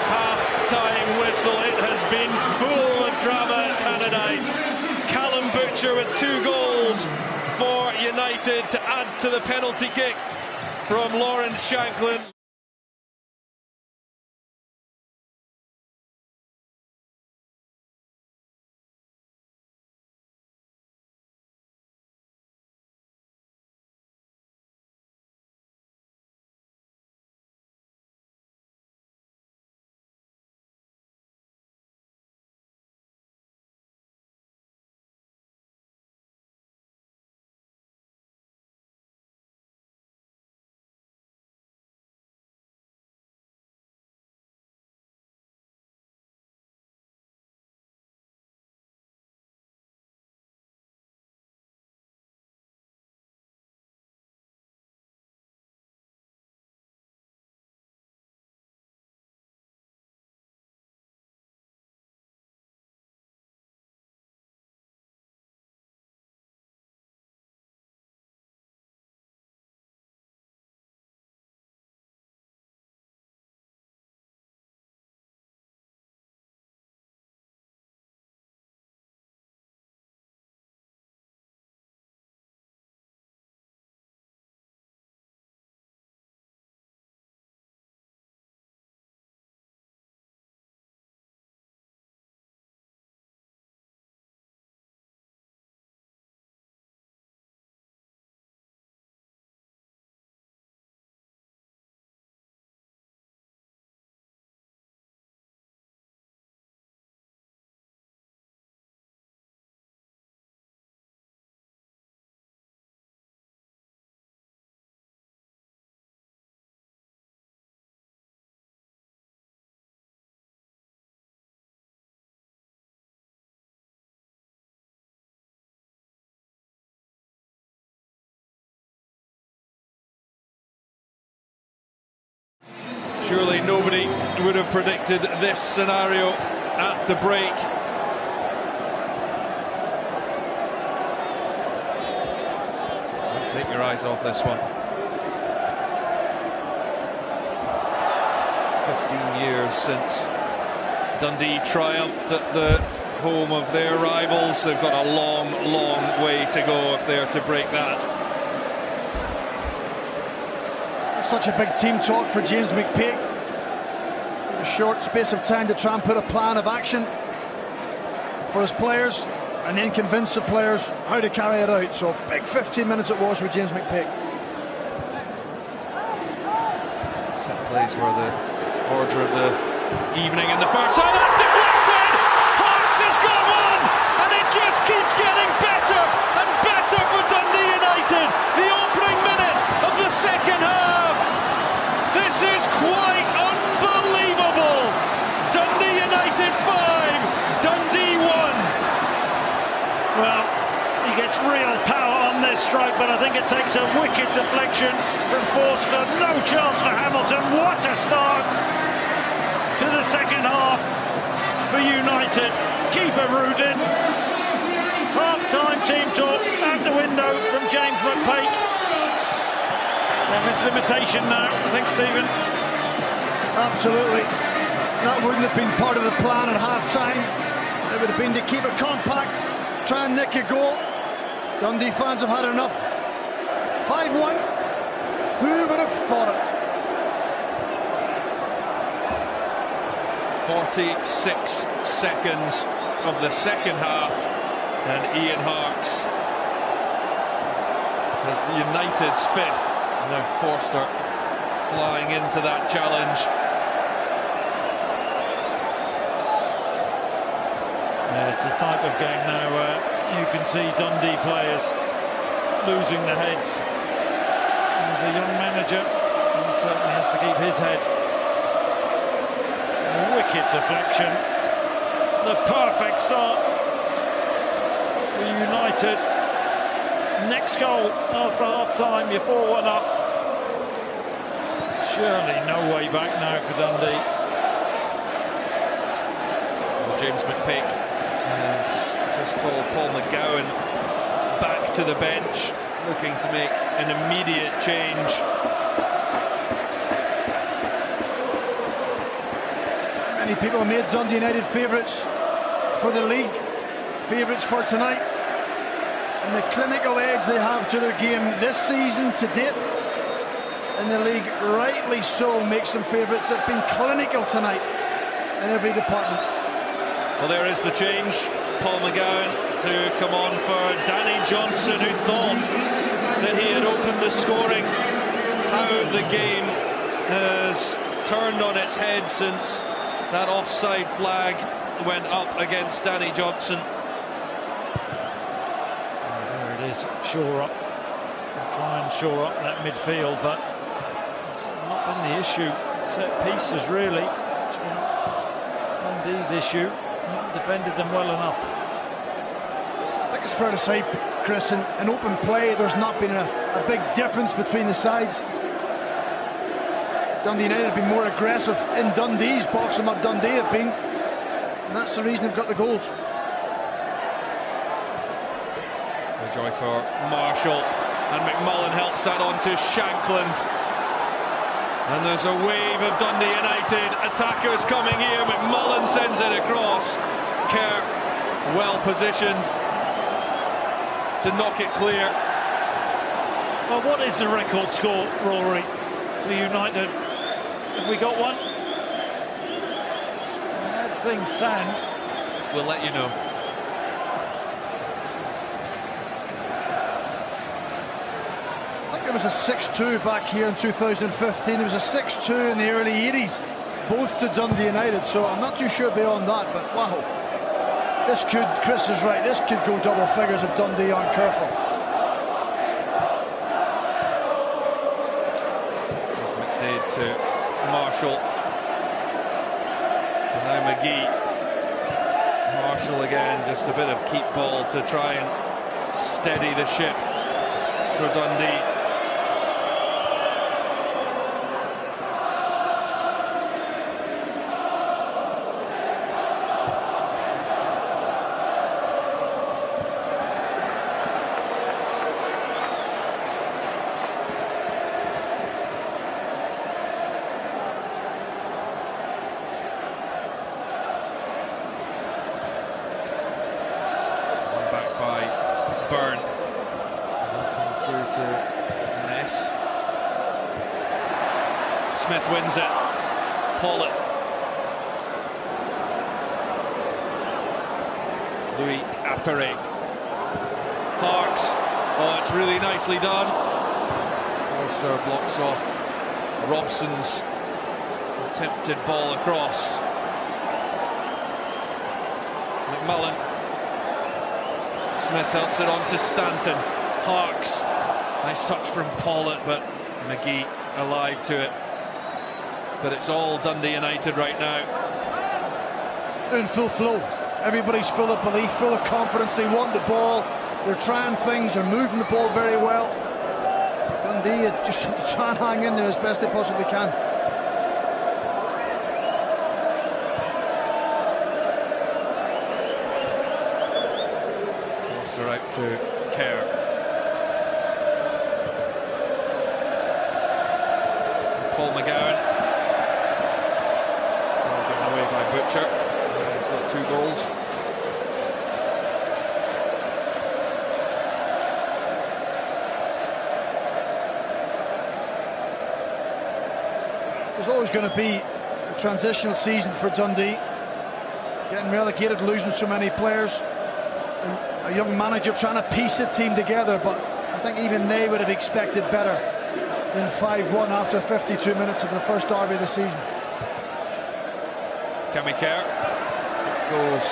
Speaker 1: half-time whistle. It has been full of drama at Tannadice. Callum Butcher with 2 goals for United to add to the penalty kick from Lawrence Shanklin. Surely nobody would have predicted this scenario at the break. Don't take your eyes off this one. 15 years since Dundee triumphed at the home of their rivals. They've got a long, long way to go if they're to break that.
Speaker 3: Such a big team talk for James McPake. A short space of time to try and put a plan of action for his players and then convince the players how to carry it out. So big 15 minutes it was for James McPake.
Speaker 1: Set plays were the order of the evening in the first. Oh, that's deflected! Harks has got one! And it just keeps getting better and better for Dundee United. The opening minute of the second half. This is quite unbelievable. Dundee
Speaker 2: strike, but I think it takes a wicked deflection from Forster. No chance for Hamilton. What a start to the second half for United. Keeper rooted. Half-time team talk out the window from James McPake. Damage limitation now, I think, Stephen.
Speaker 3: Absolutely. That wouldn't have been part of the plan at half-time. It would have been to keep it compact, try and nick a goal. Dundee fans have had enough. 5-1. Who would have thought it?
Speaker 1: 46 seconds of the second half, and Ian Harkes has United's fifth. Now Forster flying into that challenge.
Speaker 2: Yeah, it's the type of game now where you can see Dundee players losing their heads. As a young manager, he certainly has to keep his head. A wicked deflection. The perfect start for United. Next goal after half-time, you're 4-1 up. Surely no way back now for Dundee.
Speaker 1: Well, James McPake has just called Paul McGowan back to the bench, looking to make an immediate change.
Speaker 3: Many people have made Dundee United favourites for the league, favourites for tonight. And the clinical edge they have to their game this season to date in the league, rightly so, makes them favourites. They've been clinical tonight in every department.
Speaker 1: Well, there is the change. Paul McGowan to come on for Danny Johnson, who thought that he had opened the scoring. How the game has turned on its head since that offside flag went up against Danny Johnson.
Speaker 2: There it is, shore up. Try and shore up that midfield, but it's not been the issue. Set pieces, really. It's been Dundee's issue. Haven't defended them well enough.
Speaker 3: I think it's fair to say, Chris, in open play, there's not been a big difference between the sides. Dundee United have been more aggressive in Dundee's box than what Dundee have been, and that's the reason they've got the goals.
Speaker 1: A joy for Marshall, and McMullen helps that on to Shankland. And there's a wave of Dundee United attackers coming here. McMullen sends it across. Kerr well positioned to knock it clear.
Speaker 2: Well, what is the record score, Rory, for United? Have we got one? As things stand,
Speaker 1: we'll let you know.
Speaker 3: I think there was a 6-2 back here in 2015. There was a 6-2 in the early 80s, both to Dundee United, so I'm not too sure beyond that, but wow. This could, Chris is right, this could go double figures if Dundee aren't careful.
Speaker 1: McDade to Marshall. And now McGee. Marshall again, just a bit of keep ball to try and steady the ship for Dundee. Wins it. Paulett. Louis Appere. Harkes. Oh, it's really nicely done. Forster blocks off Robson's attempted ball across. McMullen. Smith helps it on to Stanton. Harkes. Nice touch from Paulett, but McGee alive to it. But it's all Dundee United right now.
Speaker 3: They're in full flow. Everybody's full of belief, full of confidence. They want the ball. They're trying things, they're moving the ball very well. Dundee just have to try and hang in there as best they possibly can.
Speaker 1: Forster out to Kerr. Paul McGowan. Given away by Butcher. He's got 2 goals.
Speaker 3: There's always going to be a transitional season for Dundee. Getting relegated, losing so many players. And a young manager trying to piece a team together, but I think even they would have expected better than 5-1 after 52 minutes of the first derby of the season.
Speaker 1: Cammy Kerr goes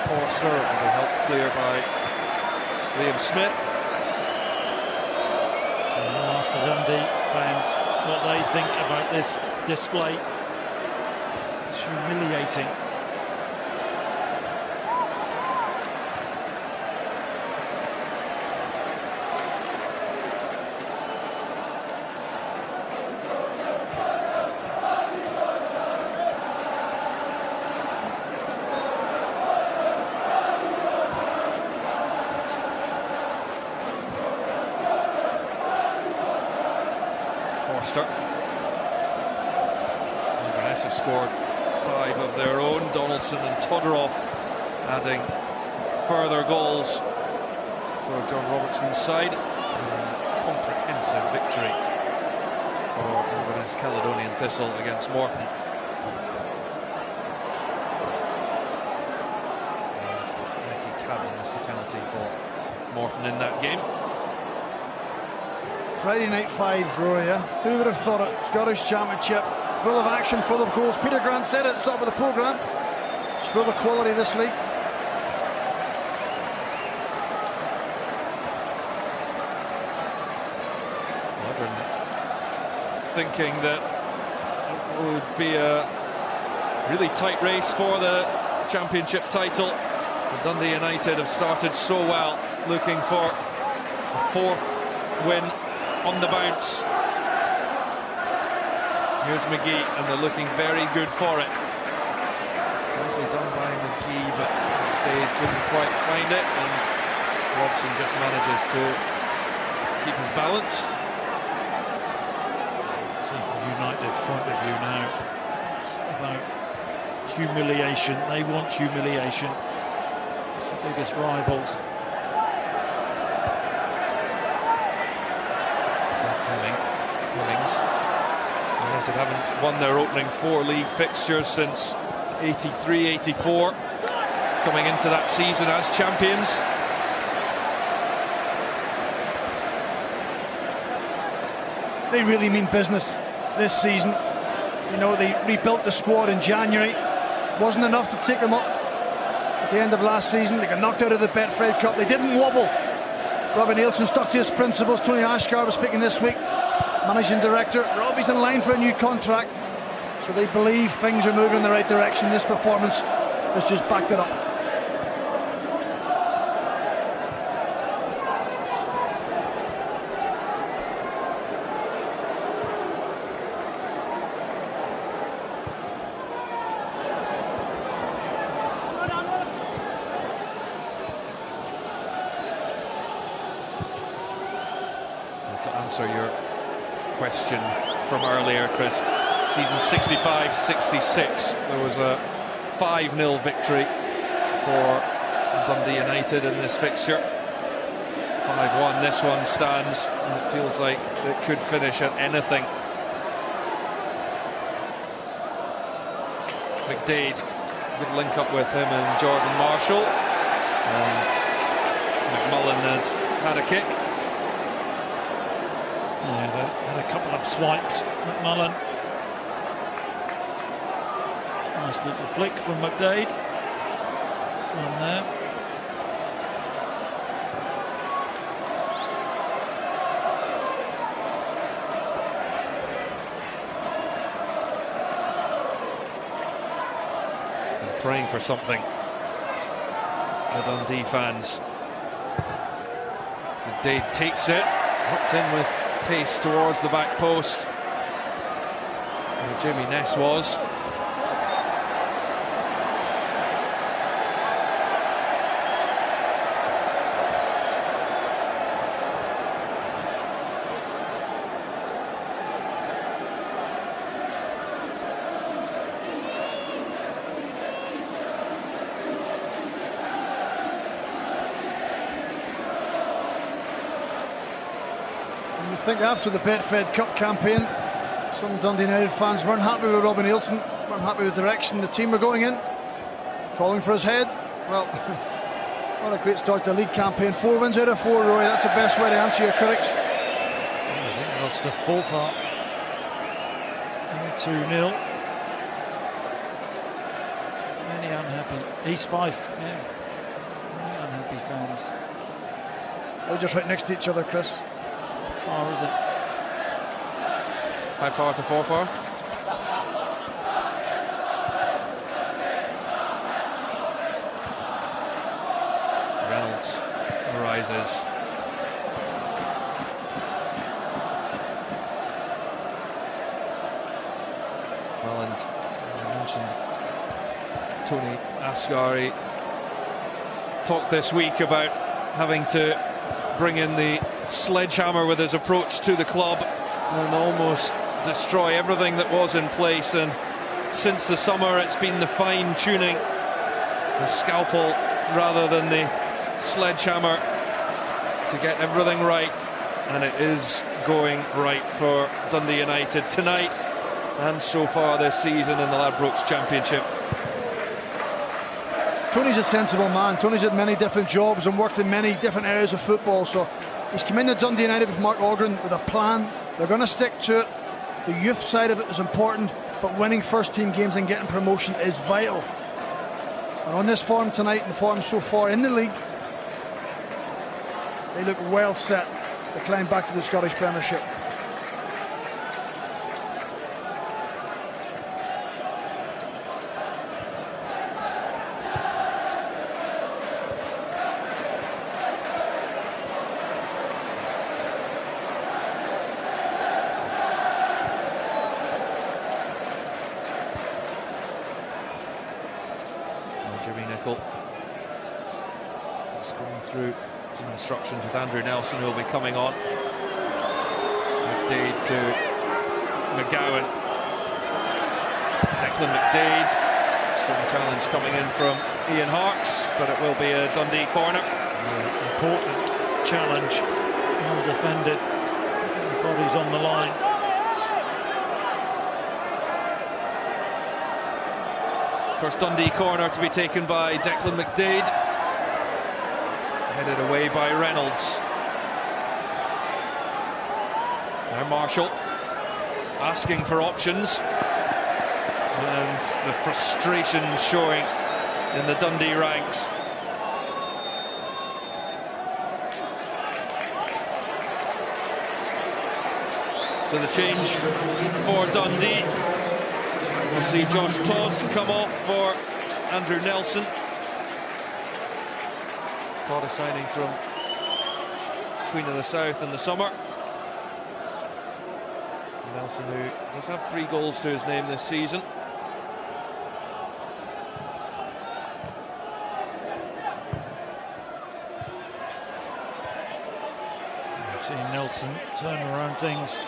Speaker 1: Forster, and will helped clear by Liam Smith.
Speaker 2: And I'll ask the Dundee fans what they think about this display. It's humiliating.
Speaker 1: Inverness have scored 5 of their own. Donaldson and Todorov adding further goals for John Robertson's side. Comprehensive victory for Inverness Caledonian Thistle against Morton. And Nicky Cadden was the penalty for Morton in that game.
Speaker 3: Friday night 5, Roy, yeah? Who would have thought it? Scottish Championship, full of action, full of goals. Peter Grant said it at the top of the programme. It's full of quality, this league.
Speaker 1: I've been thinking that it would be a really tight race for the championship title. The Dundee United have started so well, looking for a 4th win on the bounce. Here's McGee, and they're looking very good for it. Nicely done by McGee, but they couldn't quite find it, and Robson just manages to keep his balance.
Speaker 2: See, from United's point of view now, it's about humiliation. They want humiliation. It's the biggest rivals.
Speaker 1: United haven't won their opening 4 league fixtures since 83-84, coming into that season as champions.
Speaker 3: They really mean business this season. You know, they rebuilt the squad in January. Wasn't enough to take them up at the end of last season. They got knocked out of the Betfred Cup. They didn't wobble. Robbie Neilson stuck to his principles. Tony Ashgar was speaking this week. Managing director, Robbie's in line for a new contract, so they believe things are moving in the right direction. This performance has just backed it up.
Speaker 1: To answer your question from earlier, Chris, season 65-66, there was a 5-0 victory for Dundee United in this fixture. 5-1, this one stands, and it feels like it could finish at anything. McDade, good link up with him and Jordan Marshall, and McMullen had a kick.
Speaker 2: Yeah, they had a couple of swipes, McMullen. Nice little flick from McDade. On there.
Speaker 1: And praying for something, the Dundee fans. McDade takes it, hooked in with pace towards the back post, where Jamie Ness was.
Speaker 3: I think after the Betfred Cup campaign, some Dundee United fans weren't happy with Robbie Neilson, weren't happy with the direction the team were going in, calling for his head. Well, what a great start to the league campaign. 4 wins out of 4, Roy. That's the best way to answer your critics.
Speaker 2: I think that's the 4th up. 2-0. Many unhappy. East Fife, yeah. Many unhappy fans.
Speaker 3: They're just right next to each other, Chris.
Speaker 2: Far is it?
Speaker 1: 5 far to 4 far. Reynolds arises. Well, and I mentioned Tony Asghari talked this week about having to bring in the sledgehammer with his approach to the club and almost destroy everything that was in place. And since the summer, it's been the fine-tuning, the scalpel rather than the sledgehammer, to get everything right, and it is going right for Dundee United tonight and so far this season in the Ladbrokes Championship.
Speaker 3: Tony's a sensible man. Tony's had many different jobs and worked in many different areas of football, so he's come into Dundee United with Mark Ogren with a plan. They're going to stick to it. The youth side of it is important, but winning first team games and getting promotion is vital. And on this form tonight and the form so far in the league, they look well set to climb back to the Scottish Premiership.
Speaker 1: Just going through some instructions with Andrew Neilson, who will be coming on. McDade to McGowan. Declan McDade. Strong challenge coming in from Ian Harkes, but it will be a Dundee corner.
Speaker 2: Important challenge. Well defended. The body's on the line.
Speaker 1: First Dundee corner to be taken by Declan McDade. Headed away by Reynolds. Now Marshall asking for options. And the frustration showing in the Dundee ranks. So the change for Dundee. We'll see Josh Todd come off for Andrew Neilson. Todd is signing from Queen of the South in the summer. Neilson, who does have 3 goals to his name this season.
Speaker 2: I've seen Neilson turn around things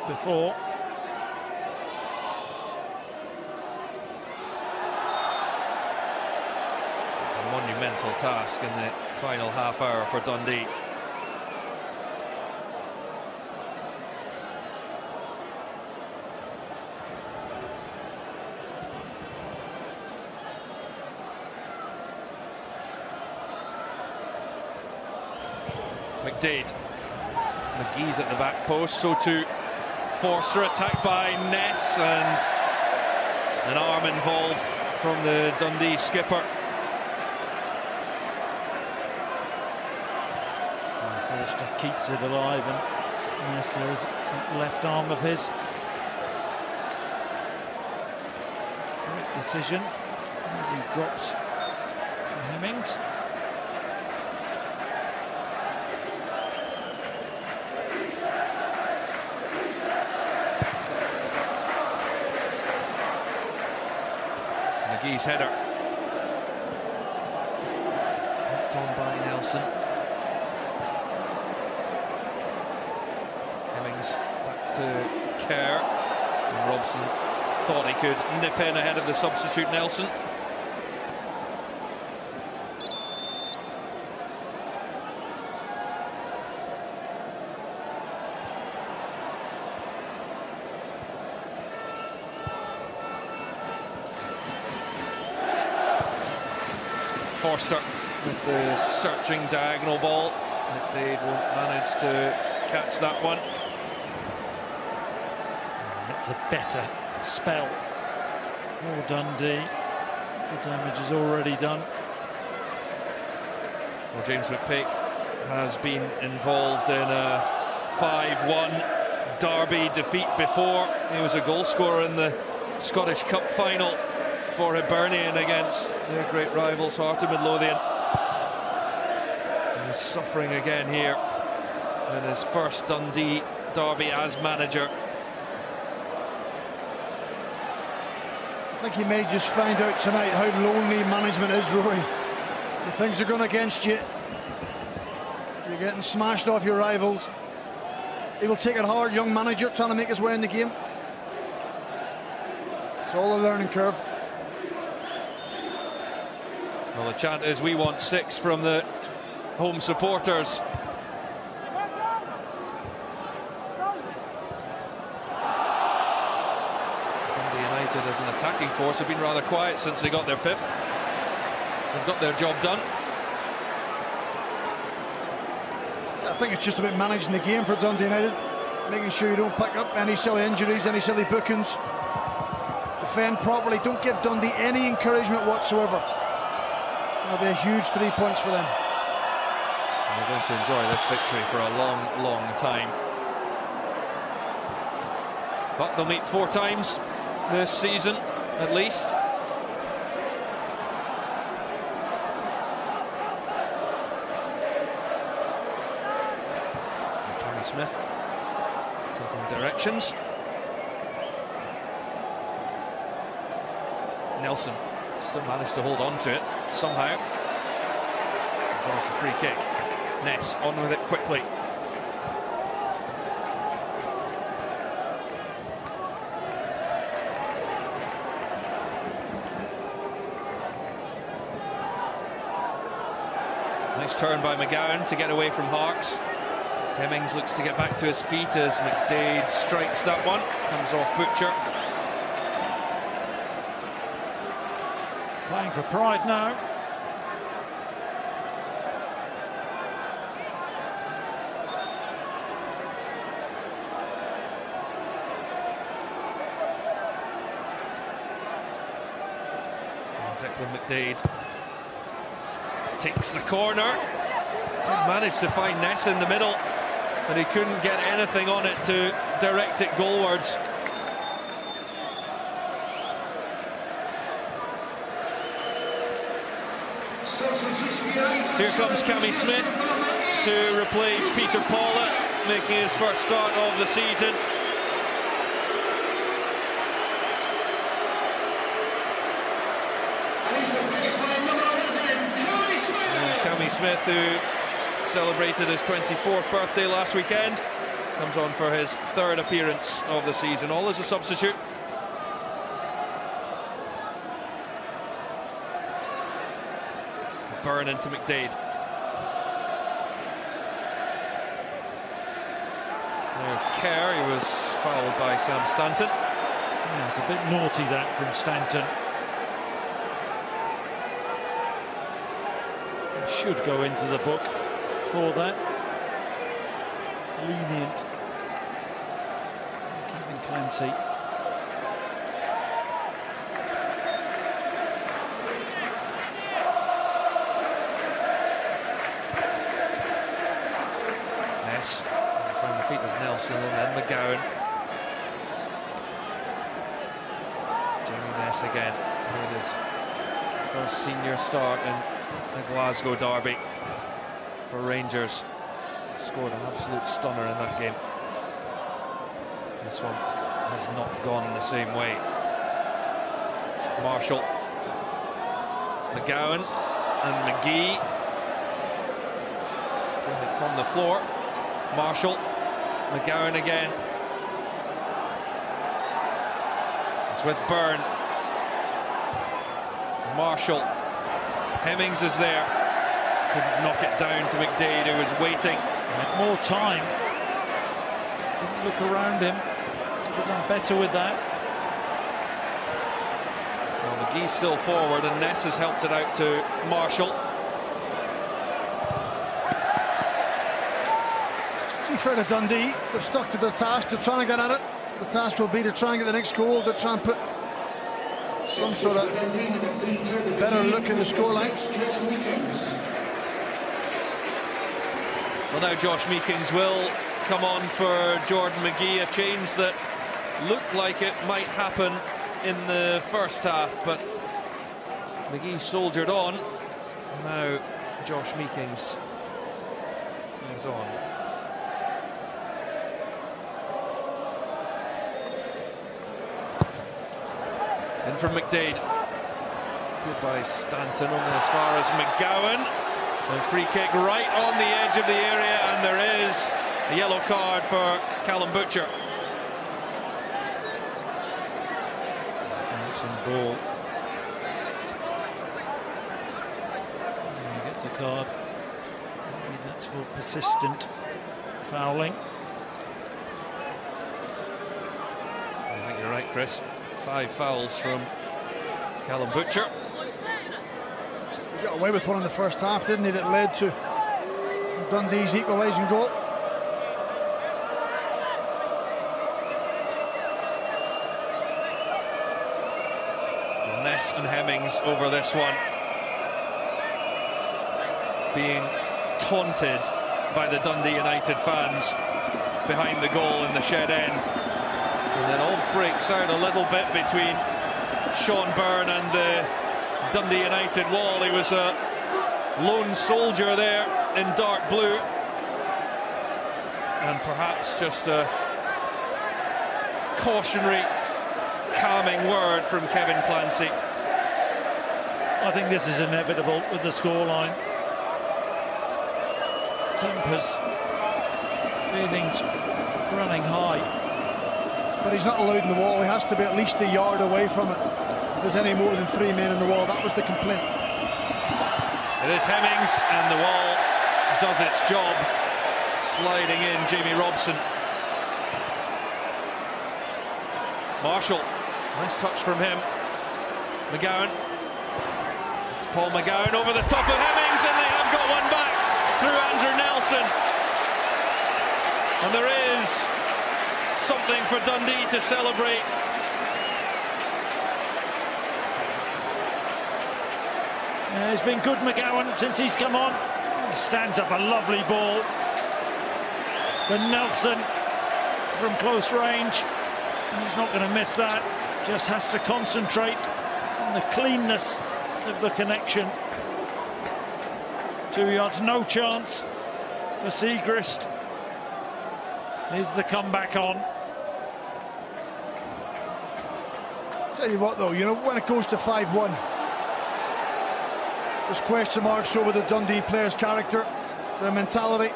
Speaker 2: before.
Speaker 1: Monumental task in the final half hour for Dundee. McDade. McGee's at the back post, so too Forster, attacked by Ness, and an arm involved from the Dundee skipper.
Speaker 2: Forster keeps it alive, and Ness's left arm of his. Great decision. He drops Hemmings.
Speaker 1: Darby's header. Knocked on by Neilson. Hemmings back to Kerr. And Robson thought he could nip in ahead of the substitute Neilson. Forster with the searching diagonal ball. McDade won't manage to catch that one.
Speaker 2: It's a better spell for Dundee. The damage is already done.
Speaker 1: Well, James McPake has been involved in a 5-1 Derby defeat before. He was a goal scorer in the Scottish Cup final for Hibernian against their great rivals Heart of Midlothian. He's suffering again here in his first Dundee derby as manager.
Speaker 3: I think he may just find out tonight how lonely management is, Rory. The things are going against you. You're getting smashed off your rivals. He will take it hard, young manager, trying to make his way in the game. It's all a learning curve.
Speaker 1: Well, the chant is "We want 6" from the home supporters. Dundee United as an attacking force have been rather quiet since they got their 5th. They've got their job done.
Speaker 3: I think it's just about managing the game for Dundee United, making sure you don't pick up any silly injuries, any silly bookings. Defend properly, don't give Dundee any encouragement whatsoever. That'll be a huge 3 points for them.
Speaker 1: And they're going to enjoy this victory for a long, long time. But they'll meet 4 times this season, at least. And Smith taking directions. Neilson still managed to hold on to it somehow. Draws the free kick. Ness on with it quickly. Nice turn by McGowan to get away from Harkes. Hemmings looks to get back to his feet as McDade strikes that one. Comes off Butcher.
Speaker 2: Playing for pride now.
Speaker 1: Declan McDade takes the corner. Didn't manage to find Ness in the middle, but he couldn't get anything on it to direct it goalwards. Here comes Cammy Smith to replace Peter Paulett, making his first start of the season. Cammy Smith, who celebrated his 24th birthday last weekend, comes on for his 3rd appearance of the season, all as a substitute. Burn into McDade. Now Kerr, he was fouled by Sam Stanton.
Speaker 2: Yeah, it's a bit naughty that from Stanton. Should go into the book for that. Lenient. Kevin Clancy.
Speaker 1: Ness from the feet of Neilson and then McGowan. Jamie Ness again. Made his first senior start in the Glasgow derby for Rangers. Scored an absolute stunner in that game. This one has not gone the same way. Marshall McGowan and McGee from the floor. Marshall, McGowan again. It's with Byrne. Marshall. Hemmings is there. Couldn't knock it down to McDade, who was waiting.
Speaker 2: Had more time. Didn't look around him. Could have done better with that.
Speaker 1: Well, McGee's still forward, and Ness has helped it out to Marshall.
Speaker 3: Fair to Dundee, they've stuck to their task, they're trying to get at it. The task will be to try and get the next goal, to try and put some sort of better look in the scoreline.
Speaker 1: Well, now Josh Meekins will come on for Jordan McGee, a change that looked like it might happen in the first half, but McGee soldiered on. Now Josh Meekins is on. In from McDade. Good by Stanton, only as far as McGowan. A free kick right on the edge of the area, and there is a yellow card for Callum Butcher.
Speaker 2: Neilson ball. And he gets a card. Maybe that's for persistent fouling.
Speaker 1: I think you're right, Chris. 5 fouls from Callum Butcher.
Speaker 3: He got away with one in the first half, didn't he, that led to Dundee's equalising goal.
Speaker 1: Ness and Hemmings over this one. Being taunted by the Dundee United fans behind the goal in the shed end. And then all breaks out a little bit between Sean Byrne and the Dundee United wall. He was a lone soldier there in dark blue. And perhaps just a cautionary, calming word from Kevin Clancy.
Speaker 2: I think this is inevitable with the scoreline. Tempers, feelings running high.
Speaker 3: But he's not allowed in the wall, he has to be at least a yard away from it. If there's any more than 3 men in the wall, that was the complaint.
Speaker 1: It is Hemmings, and the wall does its job, sliding in Jamie Robson. Marshall, nice touch from him. McGowan. It's Paul McGowan over the top of Hemmings, and they have got one back through Andrew Neilson. And there is something for Dundee to celebrate.
Speaker 2: Yeah, he's been good, McGowan, since he's come on. He stands up a lovely ball. But Neilson from close range, he's not going to miss that. Just has to concentrate on the cleanness of the connection. 2 yards, no chance for Siegrist. Is the comeback on?
Speaker 3: Tell you what, though, you know, when it goes to 5-1, there's question marks over the Dundee players' character, their mentality.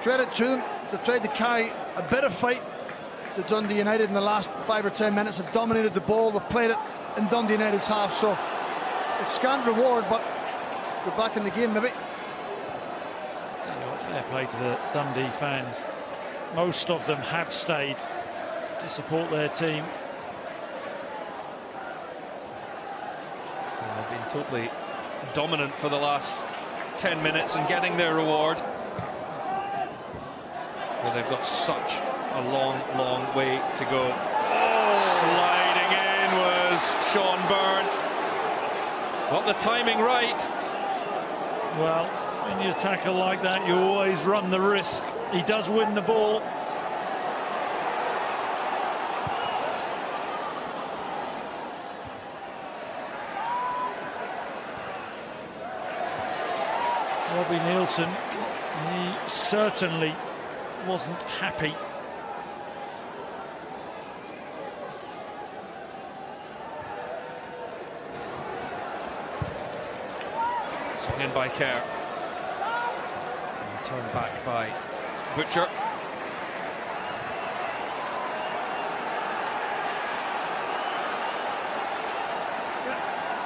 Speaker 3: Credit to them, they've tried to carry a bit of fight to Dundee United in the last 5 or 10 minutes, have dominated the ball, they've played it in Dundee United's half, so it's scant reward, but they're back in the game, maybe.
Speaker 2: Fair play to the Dundee fans. Most of them have stayed to support their team.
Speaker 1: They've been totally dominant for the last 10 minutes and getting their reward. Well, they've got such a long, long way to go. Oh. Sliding in was Sean Byrne. Got the timing right.
Speaker 2: Well, when you tackle like that, you always run the risk. He does win the ball. Robbie Neilson, he certainly wasn't happy.
Speaker 1: Swung in by Kerr. And turned back by Butcher.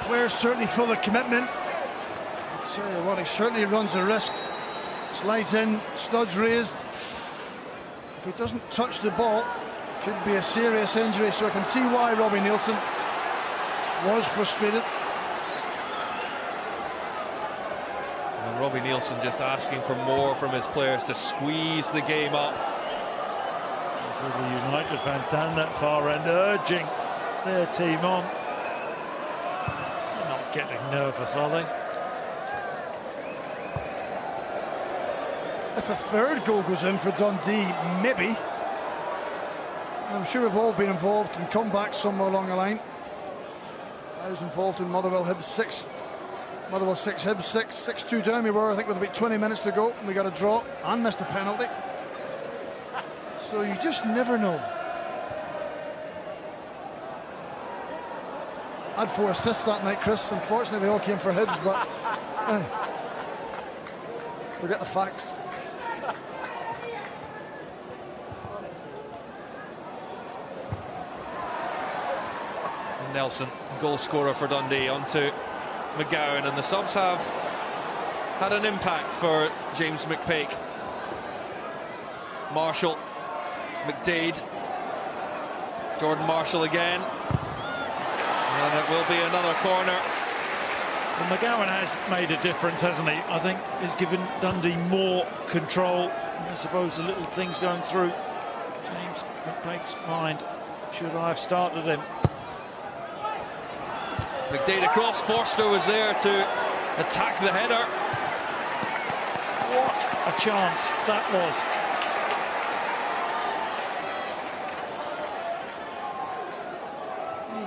Speaker 3: Players certainly full of commitment. I'll tell you what, he certainly runs a risk. Slides in, studs raised. If he doesn't touch the ball, could be a serious injury, so I can see why Robbie Neilson was frustrated.
Speaker 1: And Robbie Neilson just asking for more from his players to squeeze the game up.
Speaker 2: So the United fans down that far end urging their team on. They're not getting nervous, are they?
Speaker 3: If a third goal goes in for Dundee, maybe. I'm sure we've all been involved and come back somewhere along the line. I was involved in Motherwell Hibs 6. Motherwell 6, Hibs 6. 6-2 down we were, I think, with about 20 minutes to go. And we got a draw and missed a penalty. So you just never know. I had 4 assists that night, Chris. Unfortunately, they all came for Hibs, but forget the facts.
Speaker 1: Neilson, goal scorer for Dundee, onto McGowan, and the subs have had an impact for James McPake. Marshall, McDade, Jordan Marshall again, and it will be another corner.
Speaker 2: Well, McGowan has made a difference, hasn't he? I think he's given Dundee more control. And I suppose the little things going through James McPake's mind. Should I have started him?
Speaker 1: McDade across, Forster was there to attack the header.
Speaker 2: What a chance that was.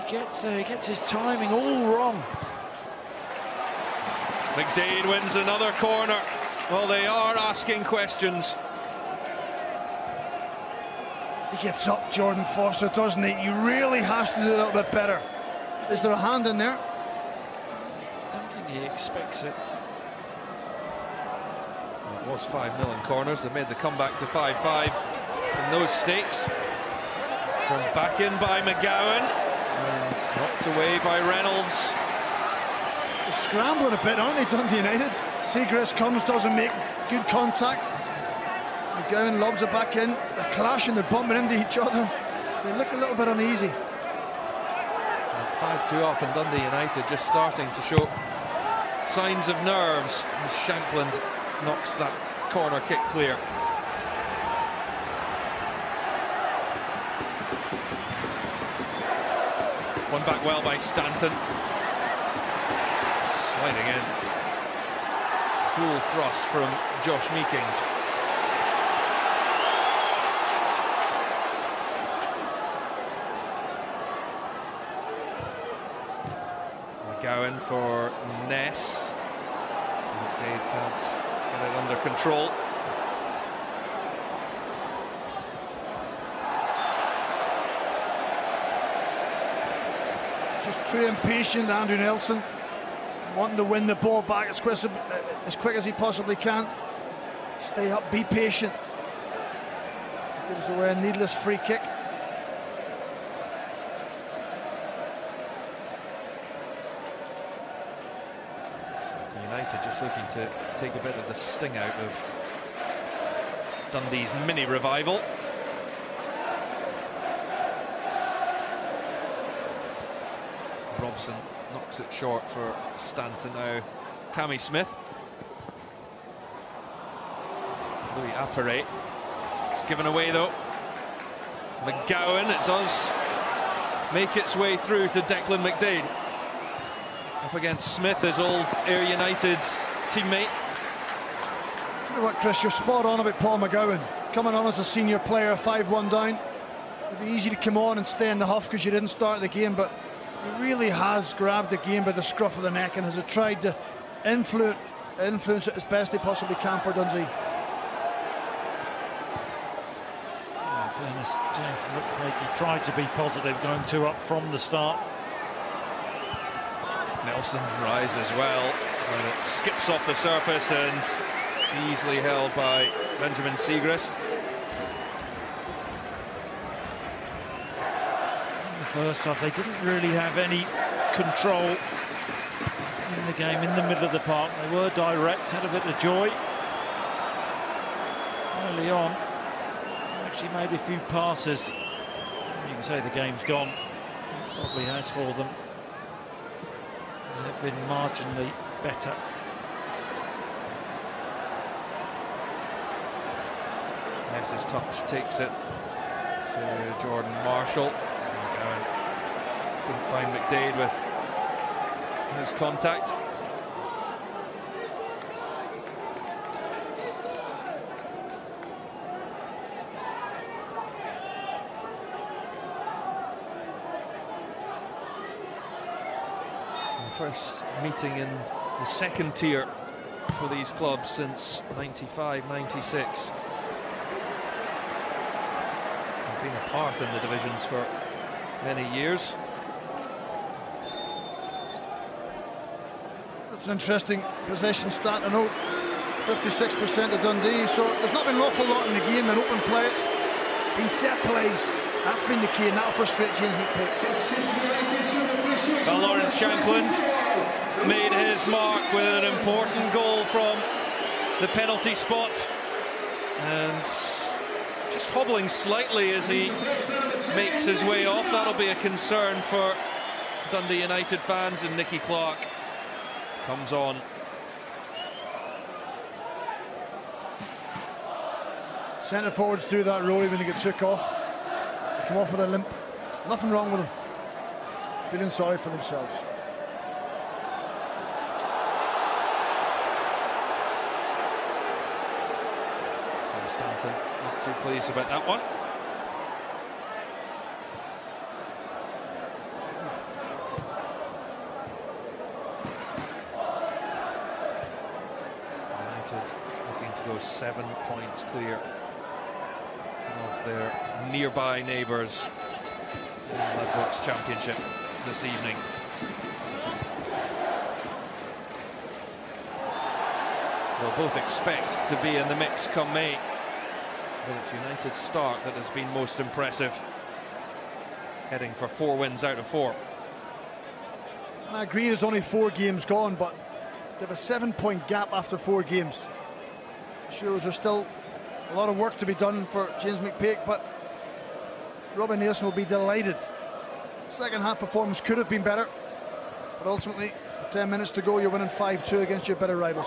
Speaker 2: He gets his timing all wrong.
Speaker 1: McDade wins another corner. Well, they are asking questions.
Speaker 3: He gets up, Jordan Foster, doesn't he? He really has to do a little bit better. Is there a hand in there?
Speaker 2: I don't think he expects it.
Speaker 1: Well, it was 5-0 in corners. They made the comeback to 5-5 in those stakes. Turned back in by McGowan and swept away by Reynolds.
Speaker 3: They're scrambling a bit, aren't they, Dundee United? Seagrass comes, doesn't make good contact. McGowan lobs it back in. They're clashing, they're bumping into each other. They look a little bit uneasy.
Speaker 1: 5-2 off, and Dundee United just starting to show signs of nerves. And Shankland knocks that corner kick clear. One back well by Stanton. Sliding in. Full thrust from Josh Meekings. McGowan for Ness. McDade can't get it under control.
Speaker 3: Just too impatient, Andrew Neilson, wanting to win the ball back as quick as he possibly can. Stay up, be patient. Gives away a needless free kick.
Speaker 1: United just looking to take a bit of the sting out of Dundee's mini revival. Robson knocks it short for Stanton now. Cammy Smith. Louis Appere. It's given away though. McGowan, it does make its way through to Declan McDade. Up against Smith, his old Ayr United teammate.
Speaker 3: You know what, Chris, you're spot on about Paul McGowan. Coming on as a senior player, 5-1 down. It'd be easy to come on and stay in the huff because you didn't start the game, but he really has grabbed the game by the scruff of the neck and has tried to influence it as best he possibly can for Dundee.
Speaker 2: In fairness, James McPake tried to be positive, going 2 up from the start.
Speaker 1: Neilson rises well. And it skips off the surface and easily held by Benjamin Siegrist.
Speaker 2: In the first half, they didn't really have any control in the game in the middle of the park. They were direct, had a bit of joy early on. Actually made a few passes. You can say the game's gone. It probably has for them. They've been marginally better.
Speaker 1: Ness's touch takes it to Jordan Marshall. Couldn't find McDade with his contact. First meeting in the second tier for these clubs since 95-96. They've been apart in the divisions for many years.
Speaker 3: That's an interesting possession stat to note. 56% of Dundee, so there's not been an awful lot in the game in open plays. In set plays, that's been the key, and that'll frustrate James McPake.
Speaker 1: Well, Lawrence Shankland made his mark with an important goal from the penalty spot, and just hobbling slightly as he makes his way off. That'll be a concern for Dundee United fans, and Nicky Clark comes on.
Speaker 3: Centre forwards do that, Rowie, when they get took off. They come off with a limp. Nothing wrong with them. Feeling sorry for themselves.
Speaker 1: Sam Stanton not too pleased about that one. United looking to go 7 points clear of their nearby neighbours in the Ladbrokes Championship this evening. They'll both expect to be in the mix come May, but it's United's start that has been most impressive, heading for 4 wins out of 4.
Speaker 3: And I agree there's only 4 games gone, but they have a 7-point gap after 4 games. Shows there's still a lot of work to be done for James McPake, but Robbie Neilson will be delighted. Second half performance could have been better, but ultimately, with 10 minutes to go, you're winning 5-2 against your better rivals.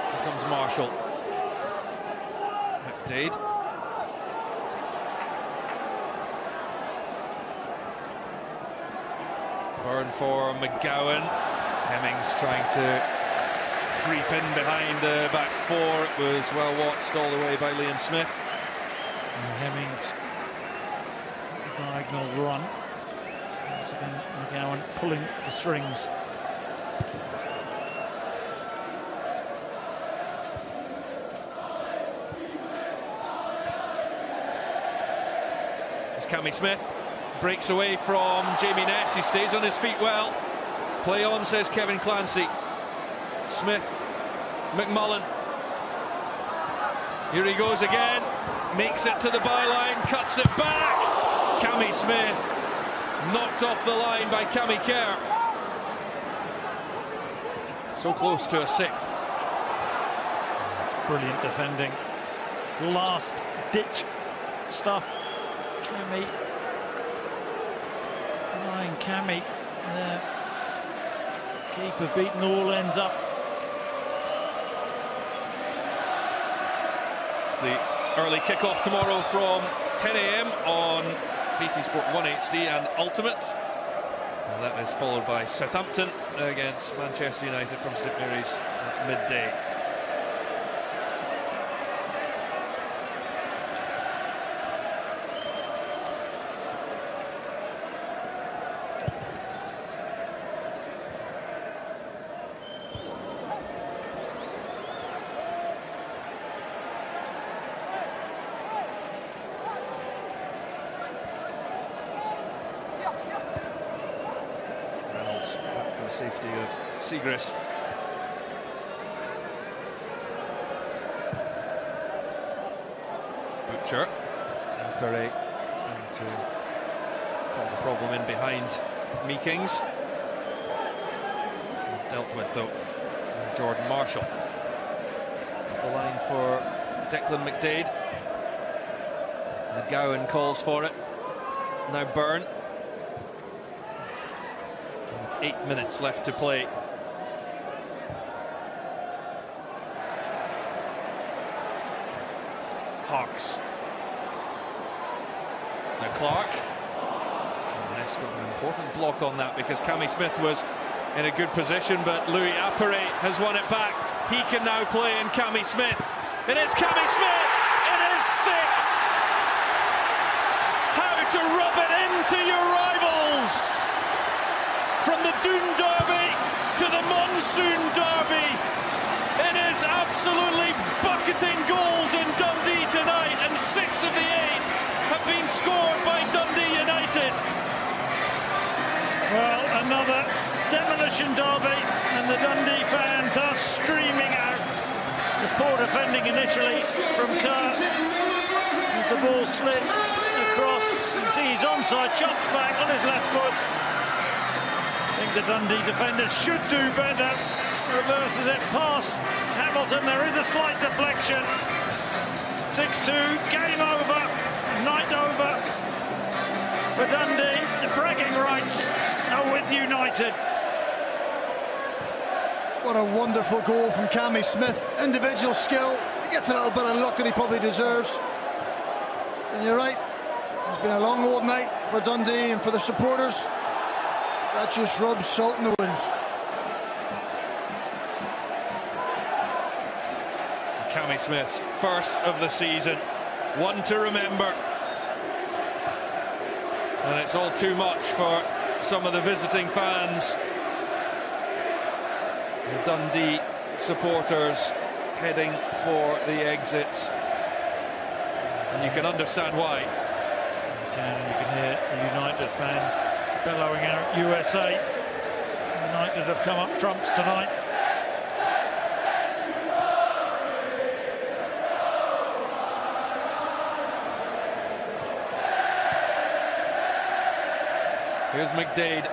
Speaker 1: Here comes Marshall. McDade. Burn for McGowan. Hemmings trying to creep in behind the back 4. It was well watched all the way by Liam Smith.
Speaker 2: And Hemmings, diagonal run. Once again, McGowan pulling the strings.
Speaker 1: It's Cammy Smith. Breaks away from Jamie Ness. He stays on his feet well. Play on, says Kevin Clancy. Smith, McMullen. Here he goes again. Makes it to the byline, cuts it back. Cammy Smith knocked off the line by Cammy Kerr. So close to a 6th.
Speaker 2: Brilliant defending. Last ditch stuff. Cammy. Ryan Cammy there. Keeper beaten all ends up.
Speaker 1: It's the early kick-off tomorrow from 10 AM on BT Sport 1 HD and Ultimate. And that is followed by Southampton against Manchester United from St Mary's at midday. safety of Siegrist. Butcher. Perret trying to cause a problem in behind Meekings. Dealt with, though, Jordan Marshall. The line for Declan McDade. McGowan calls for it. Now Byrne. 8 minutes left to play. Hawks. Now Clark. Ness got an important block on that because Cammy Smith was in a good position, but Louis Apperet has won it back. He can now play in Cammy Smith. It is Cammy Smith! It is 6! How to rub it into your rivals! From the Doon Derby to the Monsoon Derby, it is absolutely bucketing goals in Dundee tonight, and 6 of the 8 have been scored by Dundee United.
Speaker 2: Well, another demolition derby, and the Dundee fans are streaming out. There's poor defending initially from Kerr as the ball slid across. You see he's onside, chops back on his left foot. I think the Dundee defenders should do better. Reverses it past Hamilton. There is a slight deflection. 6-2, game over, night over for Dundee. The bragging rights are with United.
Speaker 3: What a wonderful goal from Cammy Smith. Individual skill. He gets a little bit of luck that he probably deserves. And you're right, it's been a long old night for Dundee and for the supporters. That just rubs salt in the wounds.
Speaker 1: Cammy Smith's first of the season, one to remember. And it's all too much for some of the visiting fans. The Dundee supporters heading for the exits. And you can understand why.
Speaker 2: You can hear the United fans bellowing out USA. United have come up trumps tonight.
Speaker 1: Here's McDade.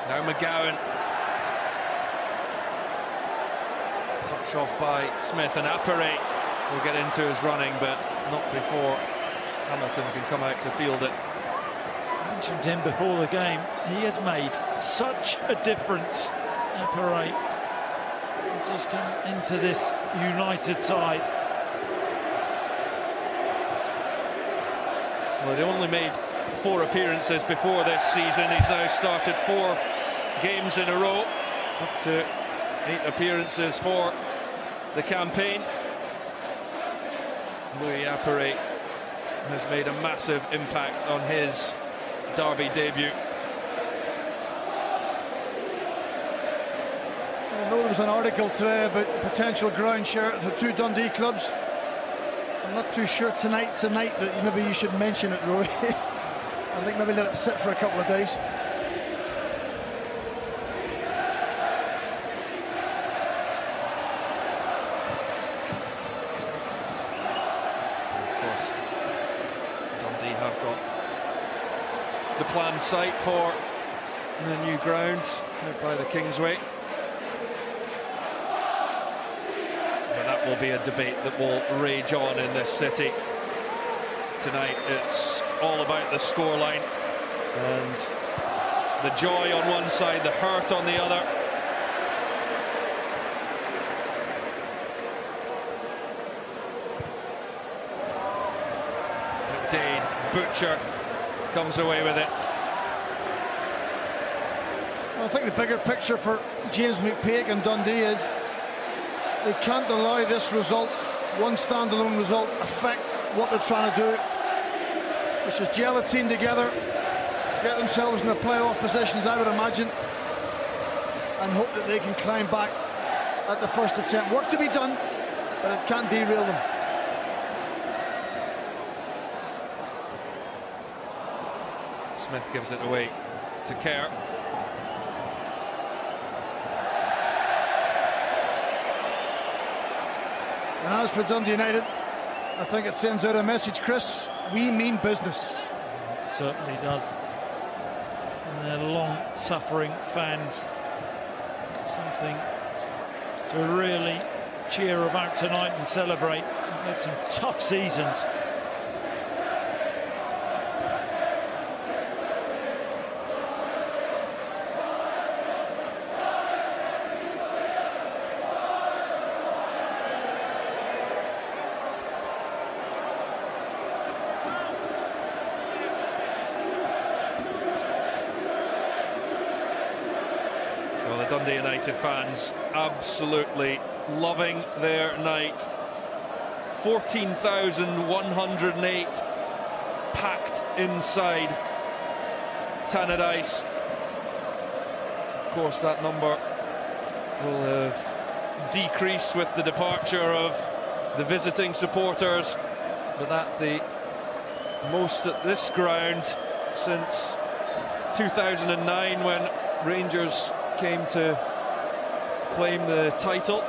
Speaker 1: Now McGowan. Touch off by Smith, and Apperet will get into his running, but not before Hamilton can come out to field it.
Speaker 2: I mentioned him before the game. He has made such a difference, Apperet, since he's come into this United side.
Speaker 1: Well, he only made 4 appearances before this season. He's now started 4 games in a row, up to 8 appearances for the campaign. Louis Apperet has made a massive impact on his derby debut.
Speaker 3: I know there was an article today about the potential ground share of the 2 Dundee clubs. I'm not too sure tonight's the night that maybe you should mention it, Roy. I think maybe let it sit for a couple of days.
Speaker 1: Of course, Dundee have got the planned site for the new ground out by the Kingsway. That will be a debate that will rage on in this city. Tonight it's all about the scoreline and the joy on one side, the hurt on the other. McDade, Butcher comes away with it.
Speaker 3: Well, I think the bigger picture for James McPake and Dundee is they can't allow this result, one standalone result, affect what they're trying to do, which is gel a team together, get themselves in the playoff positions, I would imagine, and hope that they can climb back at the first attempt. Work to be done, but it can't derail them.
Speaker 1: Smith gives it away to Kerr.
Speaker 3: And as for Dundee United, I think it sends out a message, Chris. We mean business.
Speaker 2: It certainly does. And their long-suffering fans. Something to really cheer about tonight and celebrate. They've had some tough seasons.
Speaker 1: Dundee United fans absolutely loving their night. 14,108 packed inside Tannadice. Of course, that number will have decreased with the departure of the visiting supporters, but that the most at this ground since 2009 when Rangers came to claim the title.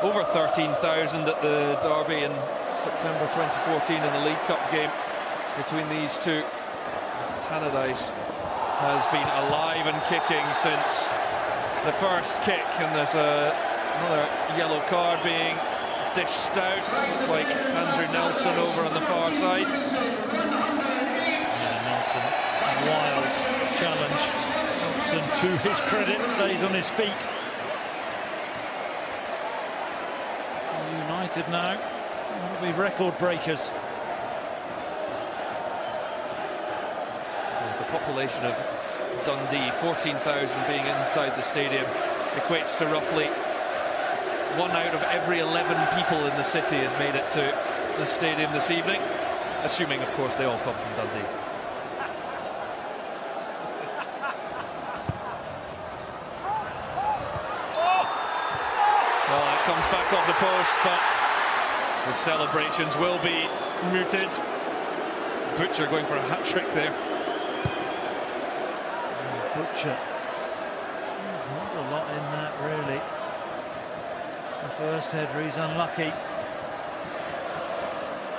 Speaker 1: Over 13,000 at the derby in September 2014 in the League Cup game between these two. Tannadice has been alive and kicking since the first kick, and there's another yellow card being dished out, like Andrew Neilson over on the far side.
Speaker 2: Yeah, Neilson, wild challenge. Neilson, to his credit, stays on his feet. United now will be record breakers.
Speaker 1: The population of Dundee, 14,000 being inside the stadium, equates to roughly 1 out of every 11 people in the city has made it to the stadium this evening, assuming, of course, they all come from Dundee. Well, it comes back off the post, but the celebrations will be mooted. Butcher going for a hat-trick there.
Speaker 2: Butcher. There's not a lot in that, really. The first header, he's unlucky.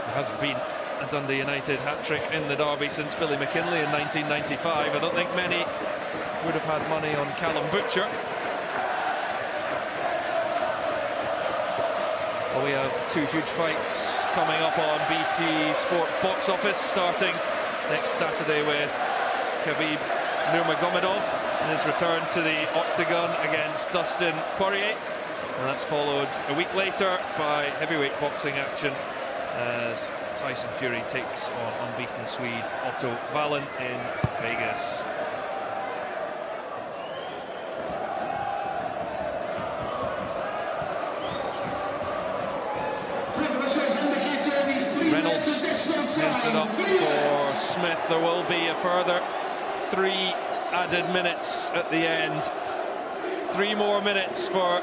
Speaker 1: There hasn't been a Dundee United hat-trick in the derby since Billy McKinlay in 1995. I don't think many would have had money on Callum Butcher. Well, we have two huge fights coming up on BT Sport box office, starting next Saturday with Khabib Nurmagomedov and his return to the octagon against Dustin Poirier. And that's followed a week later by heavyweight boxing action as Tyson Fury takes on unbeaten Swede Otto Wallin in Vegas. Reynolds gives it up for Smith. There will be a further 3 added minutes at the end. 3 more minutes for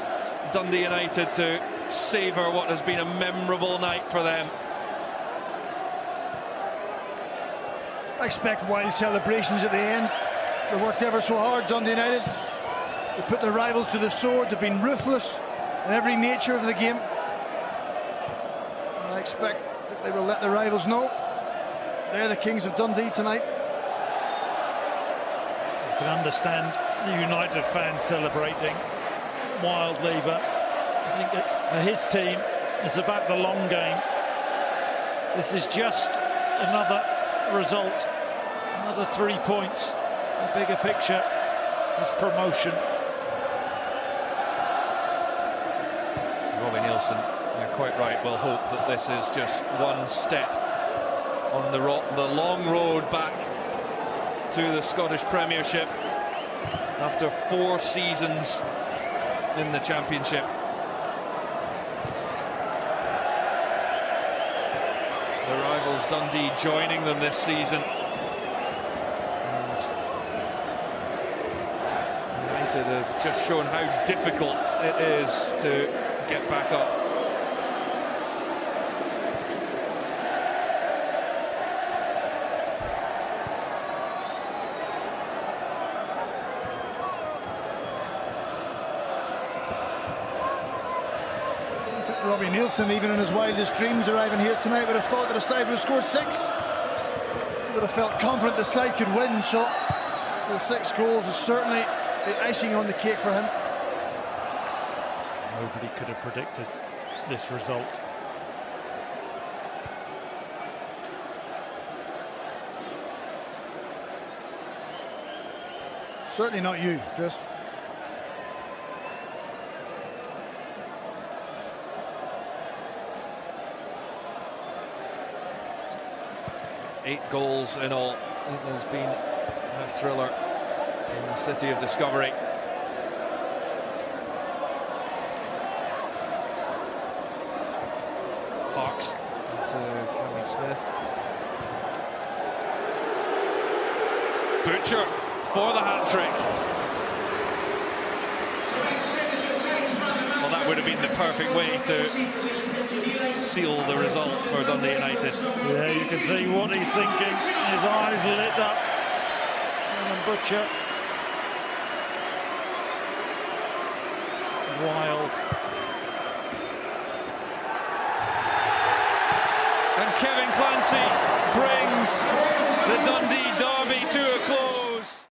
Speaker 1: Dundee United to savour what has been a memorable night for them.
Speaker 3: I expect wild celebrations at the end. They worked ever so hard, Dundee United. They put their rivals to the sword. They've been ruthless in every nature of the game. And I expect that they will let the rivals know they're the kings of Dundee tonight.
Speaker 2: You can understand the United fans celebrating wildly, but I think that for his team, it's about the long game. This is just another result, another 3 points. The bigger picture is promotion.
Speaker 1: Robbie Neilson, you're quite right, will hope that this is just one step on the long road back to the Scottish Premiership after 4 seasons in the Championship. The rivals Dundee joining them this season. And United have just shown how difficult it is to get back up.
Speaker 3: Robbie Neilson, even in his wildest dreams arriving here tonight, would have thought that a side would have scored 6. He would have felt confident the side could win, so the 6 goals is certainly the icing on the cake for him.
Speaker 2: Nobody could have predicted this result.
Speaker 3: Certainly not you, Chris.
Speaker 1: Eight goals in all. It has been a thriller in the city of Discovery. Parks to Cammy Smith. Butcher for the hat-trick. Well, that would have been the perfect way to seal the result for Dundee United.
Speaker 2: Yeah, you can see what he's thinking. His eyes lit up. And Butcher. Wild.
Speaker 1: And Kevin Clancy brings the Dundee derby to a close.